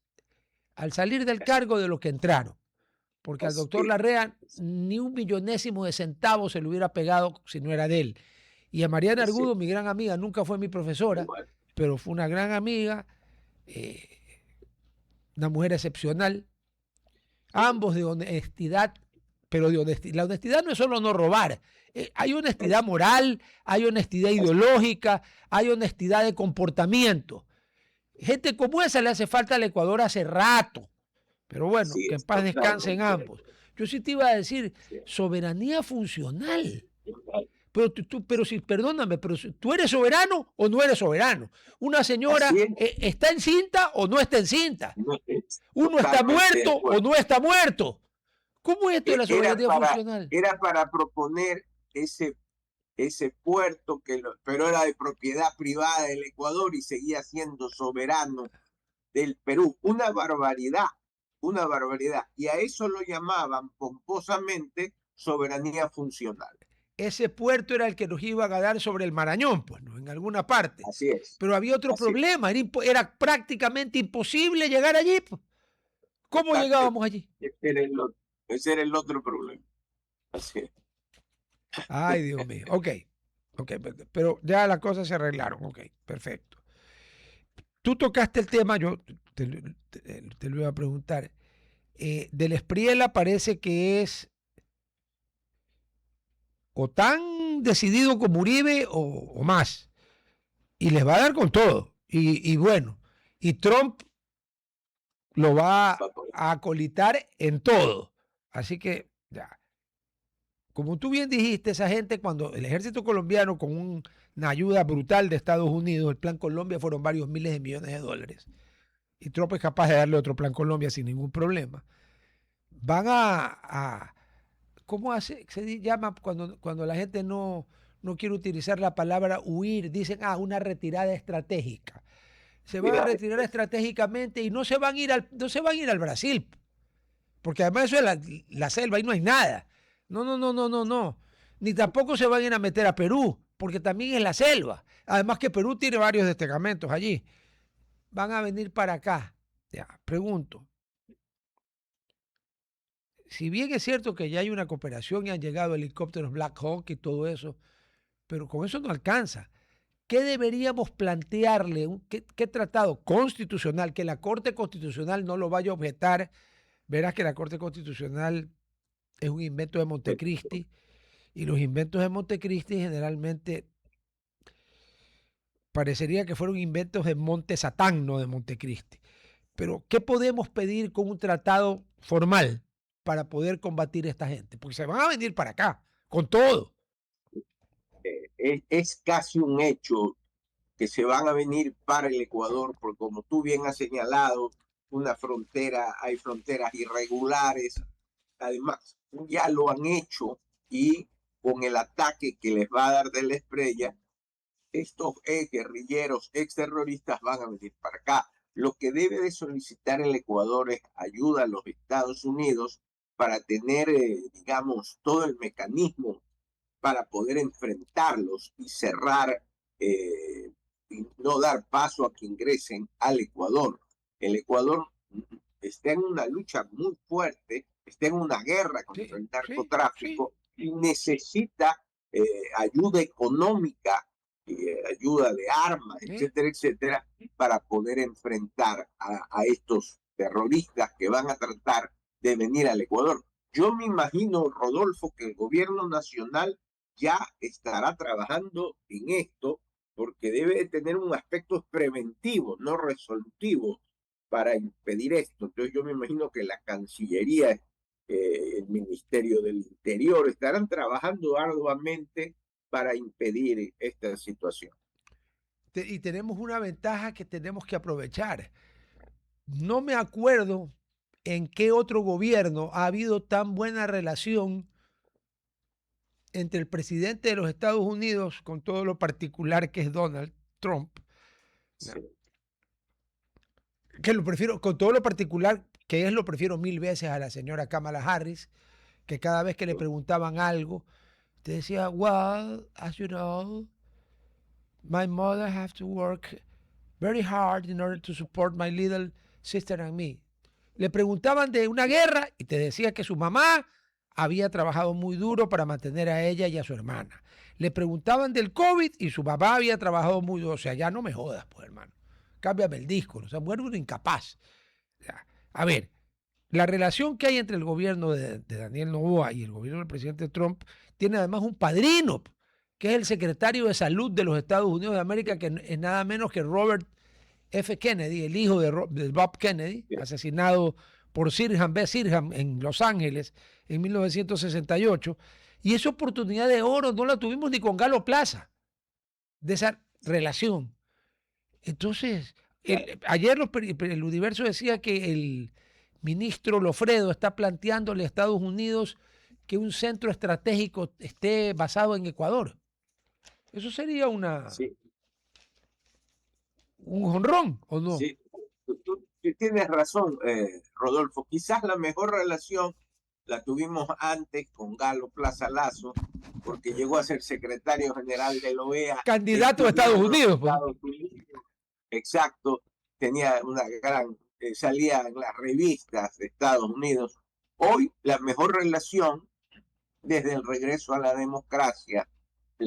al salir del cargo de los que entraron, porque al doctor Larrea ni un millonésimo de centavos se le hubiera pegado si no era de él. Y a Mariana Argudo, mi gran amiga, nunca fue mi profesora, pero fue una gran amiga, una mujer excepcional, ambos de honestidad, pero de honestidad. La honestidad no es solo no robar, hay honestidad moral, hay honestidad ideológica, hay honestidad de comportamiento. Gente como esa le hace falta al Ecuador hace rato, pero bueno, que en paz descansen ambos. Yo sí te iba a decir, soberanía funcional. Pero si, perdóname, pero ¿tú eres soberano o no eres soberano? Una señora está encinta o no está encinta. Uno está muerto o no está muerto. ¿Cómo es esto de la soberanía funcional? Era para proponer ese puerto, pero era de propiedad privada del Ecuador y seguía siendo soberano del Perú. Una barbaridad, una barbaridad. Y a eso lo llamaban pomposamente soberanía funcional. Ese puerto era el que nos iban a dar sobre el Marañón, pues, ¿no? En alguna parte. Así es. Pero había otro problema, era prácticamente imposible llegar allí. Pues. ¿Cómo llegábamos allí? Ese era el otro problema. Así es. Ay, Dios mío. Ok, pero ya las cosas se arreglaron. Ok, perfecto. Tú tocaste el tema, yo te lo iba a preguntar. Del Espriella parece que es o tan decidido como Uribe o más. Y les va a dar con todo. Y bueno, y Trump lo va a acolitar en todo. Así que, ya. Como tú bien dijiste, esa gente, cuando el ejército colombiano, con una ayuda brutal de Estados Unidos, el Plan Colombia fueron varios miles de millones de dólares. Y Trump es capaz de darle otro Plan Colombia sin ningún problema. Van ¿cómo se llama cuando la gente no quiere utilizar la palabra huir? Dicen, una retirada estratégica. Se van a retirar estratégicamente y no se van a ir al Brasil. Porque además eso es la selva, ahí no hay nada. No. Ni tampoco se van a ir a meter a Perú, porque también es la selva. Además que Perú tiene varios destacamentos allí. Van a venir para acá. Ya, pregunto. Si bien es cierto que ya hay una cooperación y han llegado helicópteros Black Hawk y todo eso, pero con eso no alcanza. ¿Qué deberíamos plantearle? ¿Qué tratado constitucional, que la Corte Constitucional no lo vaya a objetar verás que la Corte Constitucional es un invento de Montecristi, y los inventos de Montecristi generalmente parecería que fueron inventos de Monte Satán, no de Montecristi. Pero, ¿qué podemos pedir con un tratado formal para poder combatir a esta gente? Porque se van a venir para acá, con todo. Es casi un hecho que se van a venir para el Ecuador, porque como tú bien has señalado, hay fronteras irregulares, además ya lo han hecho, y con el ataque que les va a dar de la Estrella, estos guerrilleros, exterroristas van a venir para acá. Lo que debe de solicitar el Ecuador es ayuda a los Estados Unidos para tener, digamos, todo el mecanismo para poder enfrentarlos y cerrar, y no dar paso a que ingresen al Ecuador. El Ecuador está en una lucha muy fuerte, está en una guerra contra el narcotráfico, y necesita ayuda económica, ayuda de armas, etcétera, etcétera, para poder enfrentar a estos terroristas que van a tratar de venir al Ecuador. Yo me imagino, Rodolfo, que el gobierno nacional ya estará trabajando en esto, porque debe de tener un aspecto preventivo, no resolutivo, para impedir esto. Entonces yo me imagino que la Cancillería, el Ministerio del Interior estarán trabajando arduamente para impedir esta situación. Y tenemos una ventaja que tenemos que aprovechar. No me acuerdo en qué otro gobierno ha habido tan buena relación entre el presidente de los Estados Unidos, con todo lo particular que es Donald Trump, sí, que lo prefiero, con todo lo particular que es, lo prefiero 1000 veces a la señora Kamala Harris, que cada vez que le preguntaban algo, te decía, well, as you know, my mother have to work very hard in order to support my little sister and me. Le preguntaban de una guerra y te decía que su mamá había trabajado muy duro para mantener a ella y a su hermana. Le preguntaban del COVID y su papá había trabajado muy duro. O sea, ya no me jodas, pues, hermano. Cámbiame el disco. O sea, muero un incapaz. O sea, a ver, la relación que hay entre el gobierno de Daniel Noboa y el gobierno del presidente Trump tiene además un padrino, que es el secretario de Salud de los Estados Unidos de América, que es nada menos que Robert F. Kennedy, el hijo de Bob Kennedy, asesinado por Sirhan B. Sirhan en Los Ángeles en 1968. Y esa oportunidad de oro no la tuvimos ni con Galo Plaza, de esa relación. Entonces, ayer el Universo decía que el ministro Lofredo está planteándole a Estados Unidos que un centro estratégico esté basado en Ecuador. Eso sería un jonrón, ¿o no? Sí, tú tienes razón, Rodolfo. Quizás la mejor relación la tuvimos antes con Galo Plaza Lazo, porque llegó a ser secretario general de la OEA. Candidato a Estados Unidos. Exacto, tenía una gran, salía en las revistas de Estados Unidos. Hoy la mejor relación, desde el regreso a la democracia,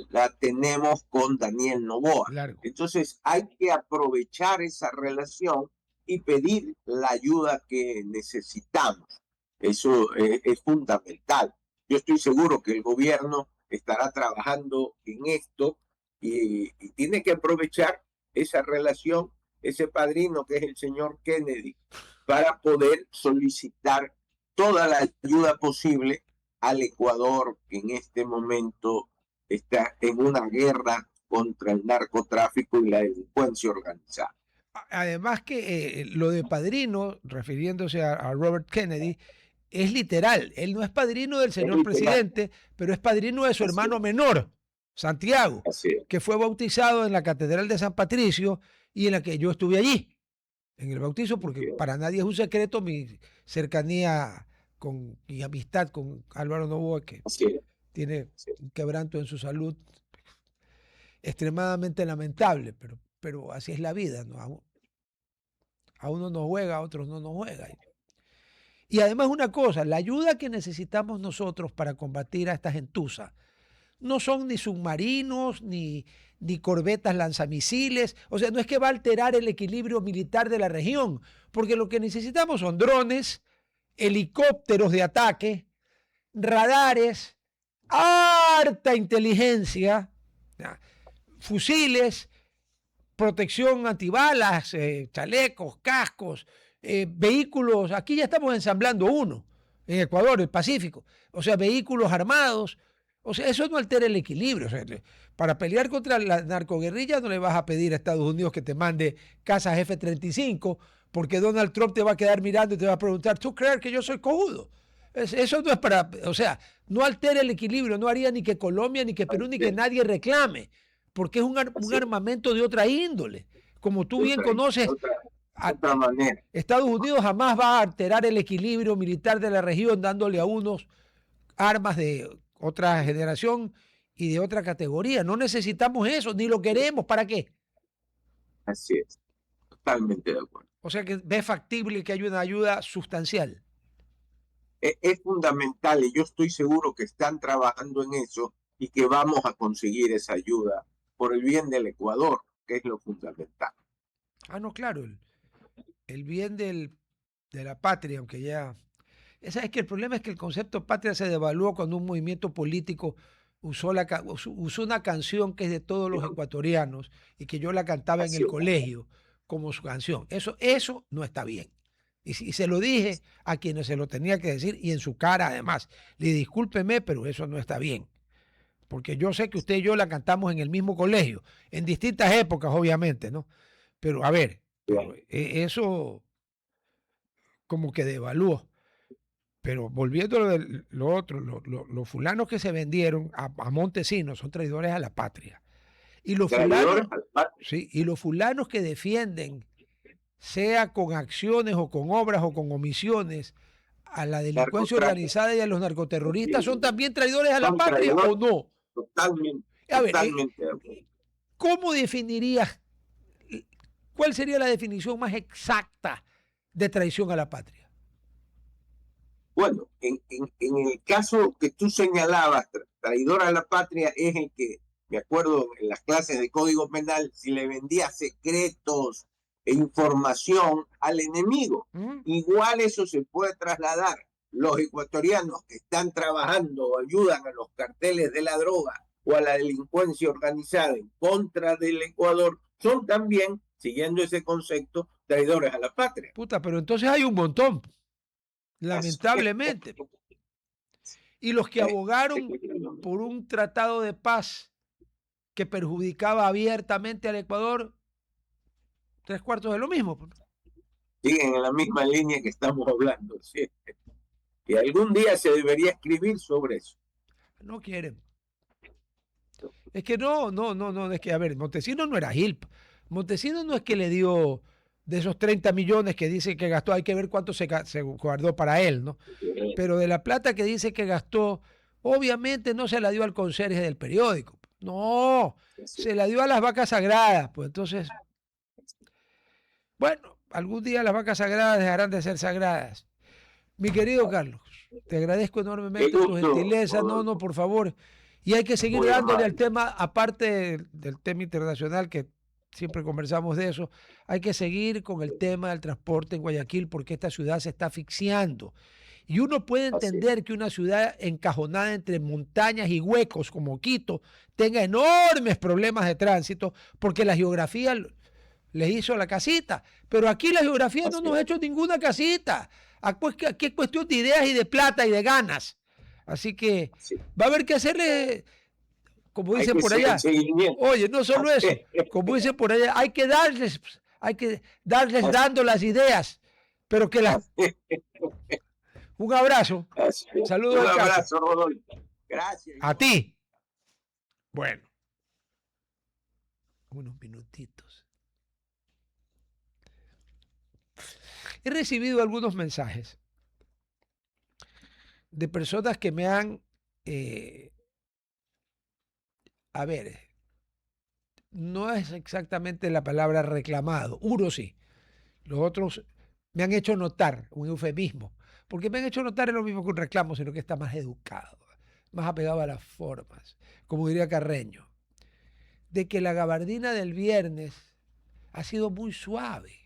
la tenemos con Daniel Noboa. Claro. Entonces hay que aprovechar esa relación y pedir la ayuda que necesitamos. Eso es fundamental. Yo estoy seguro que el gobierno estará trabajando en esto y tiene que aprovechar esa relación, ese padrino que es el señor Kennedy, para poder solicitar toda la ayuda posible al Ecuador, que en este momento está en una guerra contra el narcotráfico y la delincuencia organizada. Además que lo de padrino, refiriéndose a Robert Kennedy, es literal. Él no es padrino del señor presidente, pero es padrino de su hermano menor, Santiago, que fue bautizado en la Catedral de San Patricio y en la que yo estuve allí, en el bautizo, porque para nadie es un secreto mi cercanía y amistad con Álvaro Noboa, que tiene un quebranto en su salud extremadamente lamentable, pero así es la vida, ¿no? A uno nos juega, a otros no nos juega. Y además una cosa, la ayuda que necesitamos nosotros para combatir a esta gentuza no son ni submarinos, ni corbetas lanzamisiles. O sea, no es que va a alterar el equilibrio militar de la región, porque lo que necesitamos son drones, helicópteros de ataque, radares, harta inteligencia, fusiles, protección antibalas, chalecos, cascos, vehículos. Aquí ya estamos ensamblando uno en Ecuador, el Pacífico. O sea, vehículos armados. O sea, eso no altera el equilibrio. O sea, para pelear contra la narcoguerrilla no le vas a pedir a Estados Unidos que te mande casas F-35 porque Donald Trump te va a quedar mirando y te va a preguntar, ¿tú crees que yo soy cojudo? Eso no es para, o sea, no altera el equilibrio, no haría ni que Colombia, ni que Perú, ni que nadie reclame, porque es un armamento de otra índole. Como tú bien conoces, otra manera. Estados Unidos jamás va a alterar el equilibrio militar de la región dándole a unos armas de otra generación y de otra categoría. No necesitamos eso, ni lo queremos. ¿Para qué? Así es, totalmente de acuerdo. O sea que ve factible que haya una ayuda sustancial. Es fundamental y yo estoy seguro que están trabajando en eso y que vamos a conseguir esa ayuda por el bien del Ecuador, que es lo fundamental. Ah, no, claro, el bien de la patria, aunque ya... ¿Sabes que el problema es que el concepto patria se devaluó cuando un movimiento político usó una canción que es de todos los ecuatorianos y que yo la cantaba en el colegio como su canción? Eso no está bien. Y se lo dije a quienes se lo tenía que decir y en su cara además. Le discúlpeme, pero eso no está bien. Porque yo sé que usted y yo la cantamos en el mismo colegio, en distintas épocas, obviamente, ¿no? Pero a ver, eso como que devaluó. Pero volviendo a lo otro, los fulanos que se vendieron a Montesinos son traidores a la patria. Y los fulanos, sí, y los fulanos que defienden, sea con acciones o con obras o con omisiones, a la delincuencia organizada y a los narcoterroristas, ¿son también traidores a la patria o no? Totalmente. A ver, Totalmente. ¿cómo definirías, cuál sería la definición más exacta de traición a la patria? Bueno, en el caso que tú señalabas, traidor a la patria es el que, me acuerdo en las clases de Código Penal, si le vendía secretos e información al enemigo. Igual eso se puede trasladar. Los ecuatorianos que están trabajando o ayudan a los carteles de la droga o a la delincuencia organizada en contra del Ecuador son también, siguiendo ese concepto, traidores a la patria. Puta, pero entonces hay un montón. Lamentablemente. Y los que abogaron por un tratado de paz que perjudicaba abiertamente al Ecuador, 3/4 de lo mismo. Siguen en la misma línea que estamos hablando. ¿Sí? Y algún día se debería escribir sobre eso. No quieren. Es que no, es que, a ver, Montesinos no era Gil. Montesinos no es que le dio de esos 30 millones que dice que gastó, hay que ver cuánto se guardó para él, ¿no? Pero de la plata que dice que gastó, obviamente no se la dio al conserje del periódico. No, se la dio a las vacas sagradas. Pues entonces, bueno, algún día las vacas sagradas dejarán de ser sagradas. Mi querido Carlos, te agradezco enormemente tu gentileza. No, por favor. Y hay que seguir dándole al tema, aparte del tema internacional, que siempre conversamos de eso, hay que seguir con el tema del transporte en Guayaquil porque esta ciudad se está asfixiando. Y uno puede entender que una ciudad encajonada entre montañas y huecos como Quito tenga enormes problemas de tránsito porque la geografía les hizo la casita. Pero aquí la geografía no nos ha hecho ninguna casita. Aquí es cuestión de ideas y de plata y de ganas. Así que va a haber que hacerle, como dicen por allá, oye, no solo eso, como dicen por allá, hay que darles dando las ideas, pero que las... Un abrazo. Saludos. Un abrazo, Rodolfo. Gracias. A ti. Bueno, unos minutitos. He recibido algunos mensajes de personas que me han, a ver, no es exactamente la palabra reclamado, uno sí, los otros me han hecho notar, un eufemismo, porque me han hecho notar es lo mismo que un reclamo, sino que está más educado, más apegado a las formas, como diría Carreño, de que la gabardina del viernes ha sido muy suave,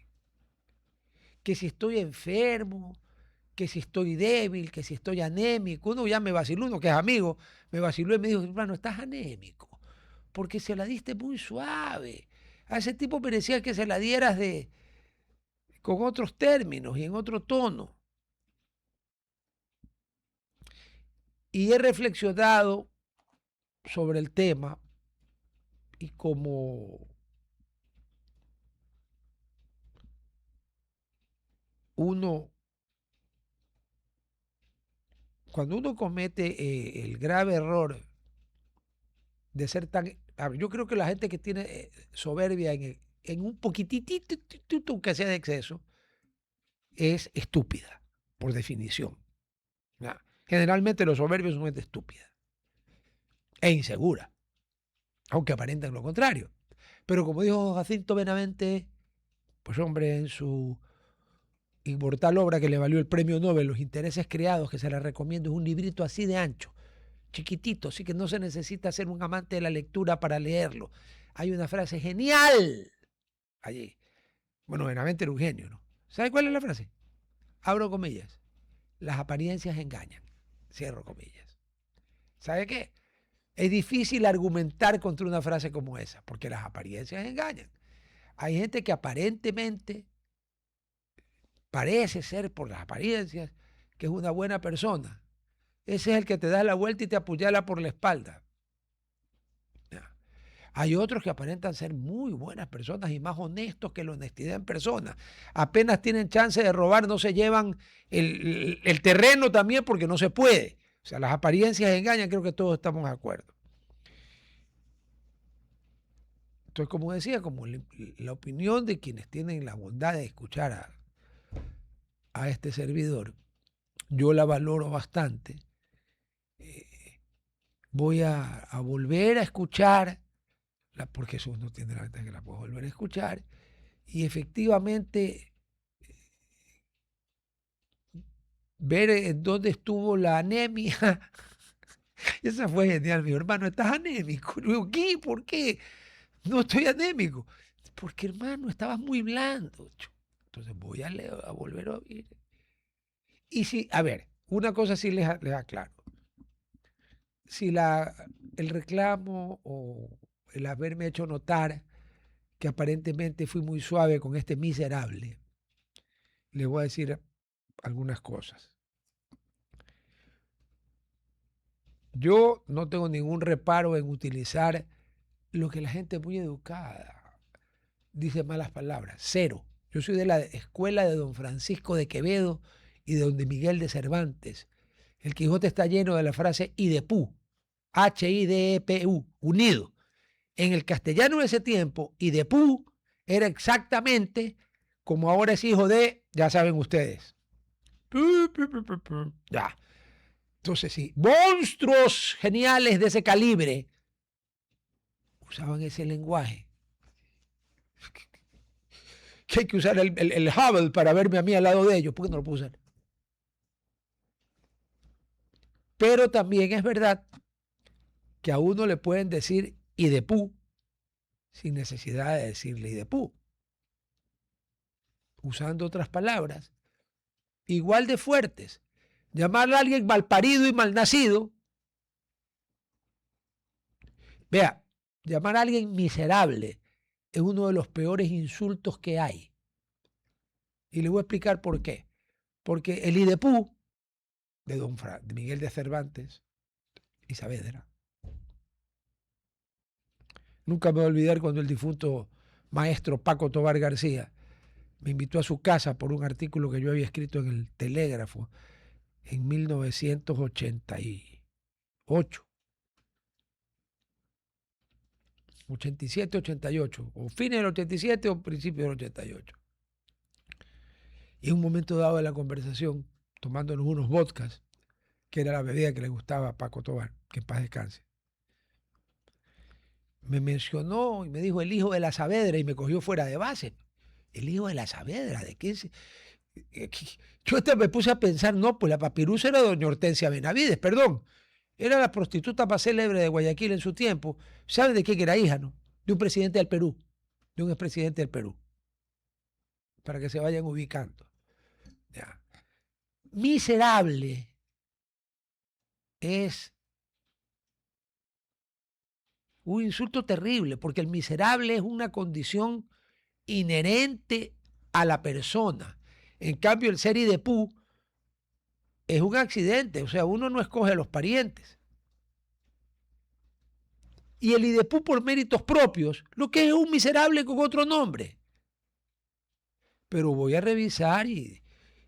que si estoy enfermo, que si estoy débil, que si estoy anémico. Uno ya me vaciló, uno que es amigo, me vaciló y me dijo, hermano, estás anémico, porque se la diste muy suave. A ese tipo merecía que se la dieras con otros términos y en otro tono. Y he reflexionado sobre el tema y como cuando uno comete el grave error de ser tan... A ver, yo creo que la gente que tiene soberbia en un poquitito que sea de exceso es estúpida, por definición. ¿Ya? Generalmente los soberbios son gente estúpida e insegura, aunque aparenten lo contrario. Pero como dijo Jacinto Benavente, pues hombre, en su inmortal obra que le valió el premio Nobel, Los intereses creados, que se la recomiendo, es un librito así de ancho, chiquitito, así que no se necesita ser un amante de la lectura para leerlo. Hay una frase genial allí. Bueno, Benavente era un genio, ¿no? ¿Sabe cuál es la frase? Abro comillas. Las apariencias engañan. Cierro comillas. ¿Sabe qué? Es difícil argumentar contra una frase como esa, porque las apariencias engañan. Hay gente que aparentemente parece ser por las apariencias que es una buena persona. Ese es el que te da la vuelta y te apuñala por la espalda. ¿Ya? Hay otros que aparentan ser muy buenas personas y más honestos que la honestidad en persona. Apenas tienen chance de robar, no se llevan el terreno también porque no se puede. O sea, las apariencias engañan, creo que todos estamos de acuerdo. Entonces, como decía, como la opinión de quienes tienen la bondad de escuchar a este servidor, yo la valoro bastante. Voy a volver a escuchar, porque eso no tiene la ventaja que la puedo volver a escuchar, y efectivamente ver en dónde estuvo la anemia. Esa fue genial, mi hermano, estás anémico. Digo, ¿qué? ¿Por qué? No estoy anémico. Porque, hermano, estabas muy blando. Entonces voy a volver a oír. Y si, a ver, una cosa sí les aclaro. Si el reclamo o el haberme hecho notar que aparentemente fui muy suave con este miserable, les voy a decir algunas cosas. Yo no tengo ningún reparo en utilizar lo que la gente muy educada dice malas palabras. Cero. Yo soy de la escuela de don Francisco de Quevedo y de don Miguel de Cervantes. El Quijote está lleno de la frase idepú, H-I-D-E-P-U, unido. En el castellano de ese tiempo, idepú era exactamente como ahora es hijo de, ya saben ustedes. Ya. Entonces, sí, monstruos geniales de ese calibre usaban ese lenguaje. Que hay que usar el Hubble para verme a mí al lado de ellos. ¿Por qué no lo puedo usar? Pero también es verdad que a uno le pueden decir idepú sin necesidad de decirle idepú. Usando otras palabras igual de fuertes. Llamarle a alguien malparido y malnacido. Vea, llamar a alguien miserable es uno de los peores insultos que hay. Y le voy a explicar por qué. Porque el idepú de de Miguel de Cervantes y Saavedra, nunca me voy a olvidar cuando el difunto maestro Paco Tobar García me invitó a su casa por un artículo que yo había escrito en el Telégrafo en 1988. 87, 88, o fines del 87 o principios del 88. Y en un momento dado de la conversación, tomándonos unos vodkas, que era la bebida que le gustaba a Paco Tobar, que en paz descanse, me mencionó y me dijo el hijo de la Saavedra y me cogió fuera de base. El hijo de la Saavedra, ¿de qué? Yo me puse a pensar, no, pues la papirusa era doña Hortensia Benavides, perdón. Era la prostituta más célebre de Guayaquil en su tiempo. ¿Saben de qué era hija, no? De un presidente del Perú, de un expresidente del Perú. Para que se vayan ubicando. Ya. Miserable es un insulto terrible, porque el miserable es una condición inherente a la persona. En cambio, el ser idepú es un accidente, o sea, uno no escoge a los parientes. Y el idepú por méritos propios, lo que es un miserable con otro nombre. Pero voy a revisar y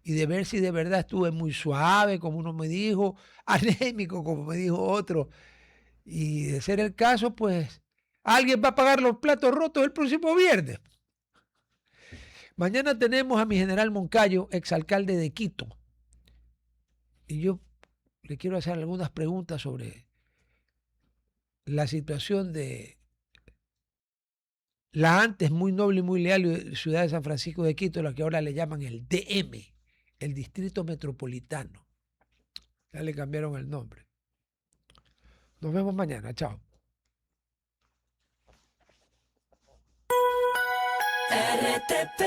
de ver si de verdad estuve muy suave, como uno me dijo, anémico, como me dijo otro. Y de ser el caso, pues alguien va a pagar los platos rotos el próximo viernes. Mañana tenemos a mi general Moncayo, exalcalde de Quito. Y yo le quiero hacer algunas preguntas sobre la situación de la antes muy noble y muy leal ciudad de San Francisco de Quito, la que ahora le llaman el DM, el Distrito Metropolitano. Ya le cambiaron el nombre. Nos vemos mañana. Chao. RTP